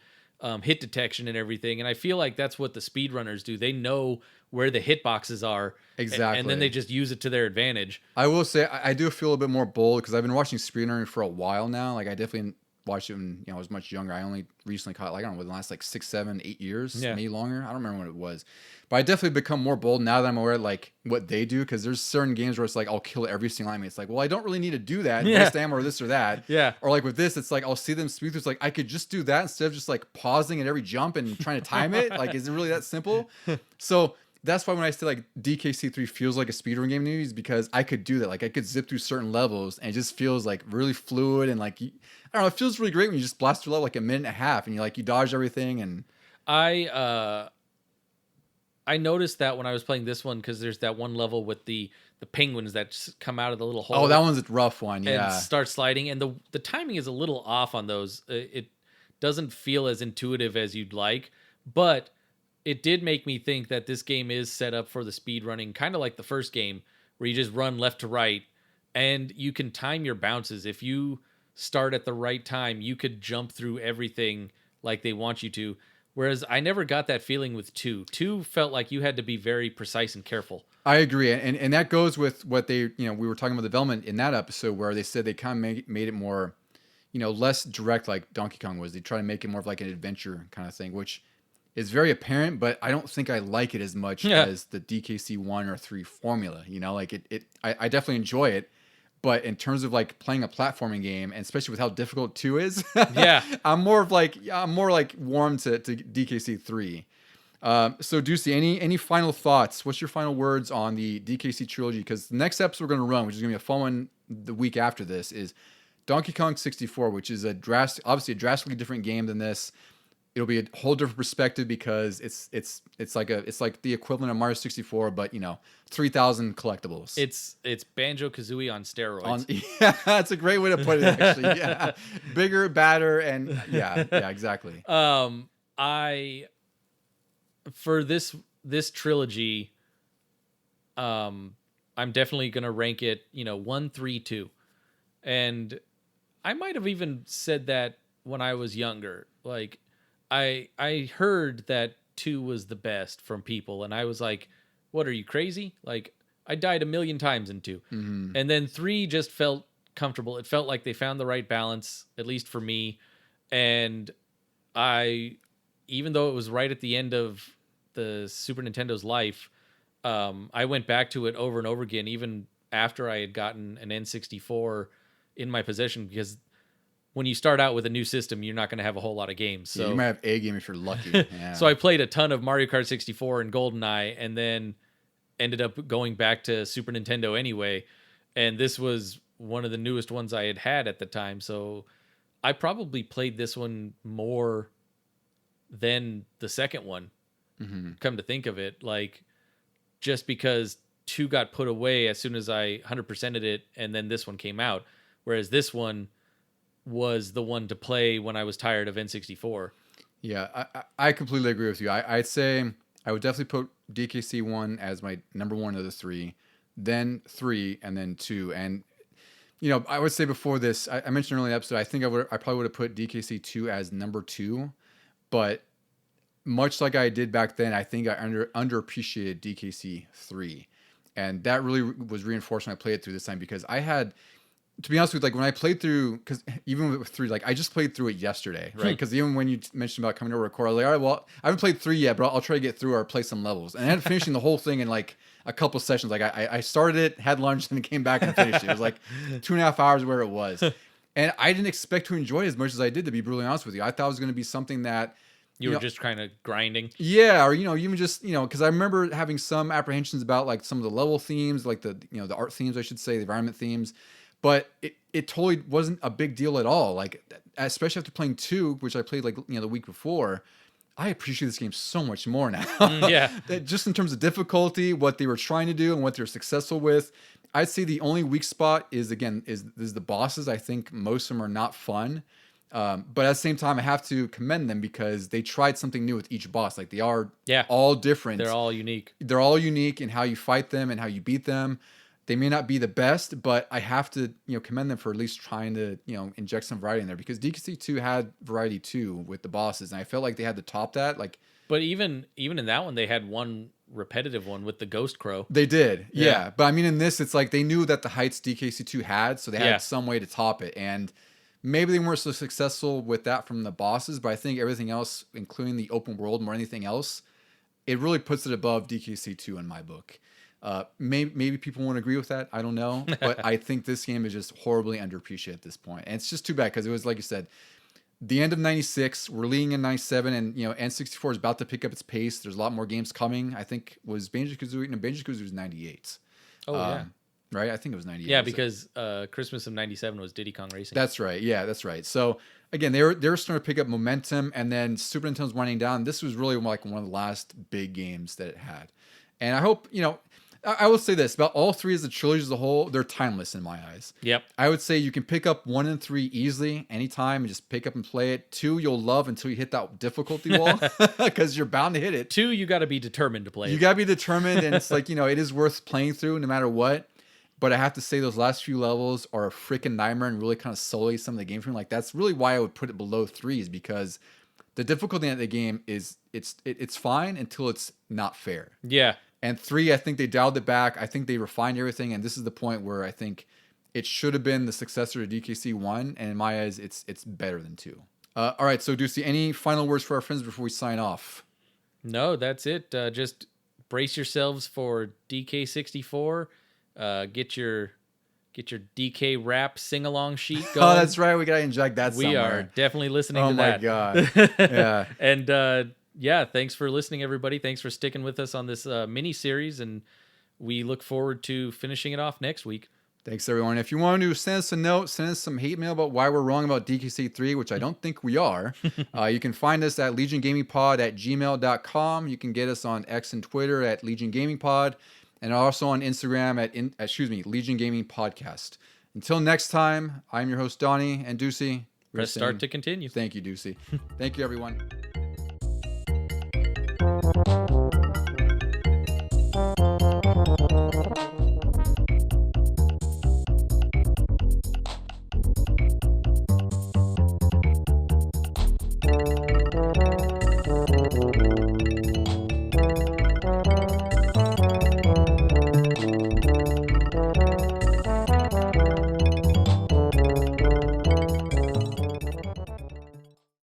hit detection and everything. And I feel like that's what the speedrunners do. They know where the hitboxes are. Exactly. And then they just use it to their advantage. I will say I do feel a bit more bold because I've been watching speedrunning for a while now. Like I definitely watched it when I was much younger. I only recently caught like I don't know, within the last like 6, 7, 8 years, maybe longer. I don't remember when it was. But I definitely become more bold now that I'm aware of like what they do, because there's certain games where it's like I'll kill every single enemy. It's like, well, I don't really need to do that. Waste ammo or this or that. Yeah. Or like with this, it's like I'll see them speed through. It's like I could just do that instead of just like pausing at every jump and trying to time it. Like, is it really that simple? So that's why when I say like DKC3 feels like a speedrun game to me, is because I could do that. Like I could zip through certain levels and it just feels like really fluid and like, I don't know, it feels really great when you just blast through level like a minute and a half and you dodge everything. And I noticed that when I was playing this one, because there's that one level with the penguins that just come out of the little hole. Oh, that one's a rough one, yeah. And start sliding, and the timing is a little off on those. It doesn't feel as intuitive as you'd like, but it did make me think that this game is set up for the speed running, kind of like the first game, where you just run left to right, and you can time your bounces. If you start at the right time, you could jump through everything like they want you to. Whereas I never got that feeling with 2. 2 felt like you had to be very precise and careful. I agree. And that goes with what they, we were talking about development in that episode where they said they kind of made it more, less direct like Donkey Kong was. They try to make it more of like an adventure kind of thing, which is very apparent, but I don't think I like it as much as the DKC 1 or 3 formula. I definitely enjoy it. But in terms of like playing a platforming game, and especially with how difficult 2 is, I'm more warm to DKC 3. So Deucy, any final thoughts? What's your final words on the DKC trilogy? Because the next episode we're going to run, which is going to be a fun one the week after this, is Donkey Kong 64, which is obviously a drastically different game than this. It'll be a whole different perspective because it's like the equivalent of Mario 64, but 3,000 collectibles. It's Banjo-Kazooie on steroids. Yeah, that's a great way to put it. Actually, yeah, bigger, badder, and yeah, exactly. For this trilogy, I'm definitely gonna rank it 1, 3, 2, and I might have even said that when I was younger. Like I heard that 2 was the best from people, and I was like, what, are you crazy? Like I died a million times in 2. Mm-hmm. And then 3 just felt comfortable. It felt like they found the right balance, at least for me. And even though it was right at the end of the Super Nintendo's life, I went back to it over and over again, even after I had gotten an N64 in my possession, because when you start out with a new system, you're not going to have a whole lot of games. So you might have a game if you're lucky. Yeah. So I played a ton of Mario Kart 64 and GoldenEye, and then ended up going back to Super Nintendo anyway. And this was one of the newest ones I had at the time. So I probably played this one more than the second one. Come to think of it, like, just because 2 got put away as soon as I 100%ed it, and then this one came out. Whereas this one was the one to play when I was tired of N64. Yeah, I completely agree with you. I'd say I would definitely put DKC 1 as my number 1 of the 3, then 3, and then 2. And, I would say before this, I mentioned earlier in the episode, I think I probably would have put DKC 2 as number 2. But much like I did back then, I think I underappreciated DKC 3. And that really was reinforced when I played it through this time, because I had, to be honest with you, like when I played through, because even with 3, like I just played through it yesterday, right? Because even when you mentioned about coming over to record, I was like, all right, well, I haven't played 3 yet, but I'll try to get through or play some levels. And I ended up finishing the whole thing in like a couple sessions. Like I started it, had lunch, and then came back and finished it. It was like 2.5 hours where it was. And I didn't expect to enjoy it as much as I did, to be brutally honest with you. I thought it was going to be something that, You were just kind of grinding. yeah, or even just because I remember having some apprehensions about like some of the level themes, like the the art themes, I should say, the environment themes, but it totally wasn't a big deal at all. Like especially after playing 2, which I played like the week before, I appreciate this game so much more now. Yeah, Just in terms of difficulty, what they were trying to do, and what they were successful with. I'd say the only weak spot is the bosses. I think most of them are not fun. But at the same time, I have to commend them because they tried something new with each boss. Like they are all different. They're all unique. They're all unique in how you fight them and how you beat them. They may not be the best, but I have to commend them for at least trying to inject some variety in there, because DKC 2 had variety too with the bosses, and I felt like they had to top that. Like, but even in that one, they had one repetitive one with the Ghost Crow. They did, yeah. But I mean, in this, it's like they knew that the heights DKC 2 had, so they had some way to top it. And maybe they weren't so successful with that from the bosses, but I think everything else, including the open world more than anything else, it really puts it above DKC 2 in my book. Maybe people won't agree with that. I don't know. But I think this game is just horribly underappreciated at this point. And it's just too bad, because it was, like you said, the end of 96, we're leading in 97, and N64 is about to pick up its pace. There's a lot more games coming. I think was Banjo-Kazooie. No, Banjo-Kazooie was 98. Oh, yeah. Right? I think it was 98. Yeah, because Christmas of 97 was Diddy Kong Racing. That's right. Yeah, that's right. So, again, they were starting to pick up momentum, and then Super Nintendo's winding down. This was really like one of the last big games that it had. And I hope, I will say this about all 3 as the trilogy as a whole, they're timeless in my eyes. Yep. I would say you can pick up 1 and 3 easily anytime and just pick up and play it. 2 you'll love until you hit that difficulty wall, because you're bound to hit it. 2 you got to be determined to play. You got to be determined, and it's like, it is worth playing through no matter what. But I have to say those last few levels are a freaking nightmare and really kind of sully some of the game for me. Like, that's really why I would put it below 3, is because the difficulty in the game is it's fine until it's not fair. Yeah. And 3, I think they dialed it back. I think they refined everything, and this is the point where I think it should have been the successor to DKC 1, and in my eyes, it's better than 2. All right, so Deucy, any final words for our friends before we sign off? No, that's it. Just brace yourselves for DK64. Get your DK rap sing along sheet going. Oh, that's right. We gotta inject that somewhere. We are definitely listening to that. Oh my god. Yeah. And yeah, thanks for listening, everybody. Thanks for sticking with us on this mini series, and we look forward to finishing it off next week. Thanks, everyone. If you want to send us a note, send us some hate mail about why we're wrong about DKC 3, which I don't think we are. You can find us at legiongamingpod@gmail.com. You can get us on X and Twitter at Legion Gaming Pod, and also on Instagram at Legion Gaming Podcast. Until next time, I'm your host, Donnie, and Deucy. Press start to continue. Thank you, Deucy. Thank you, everyone.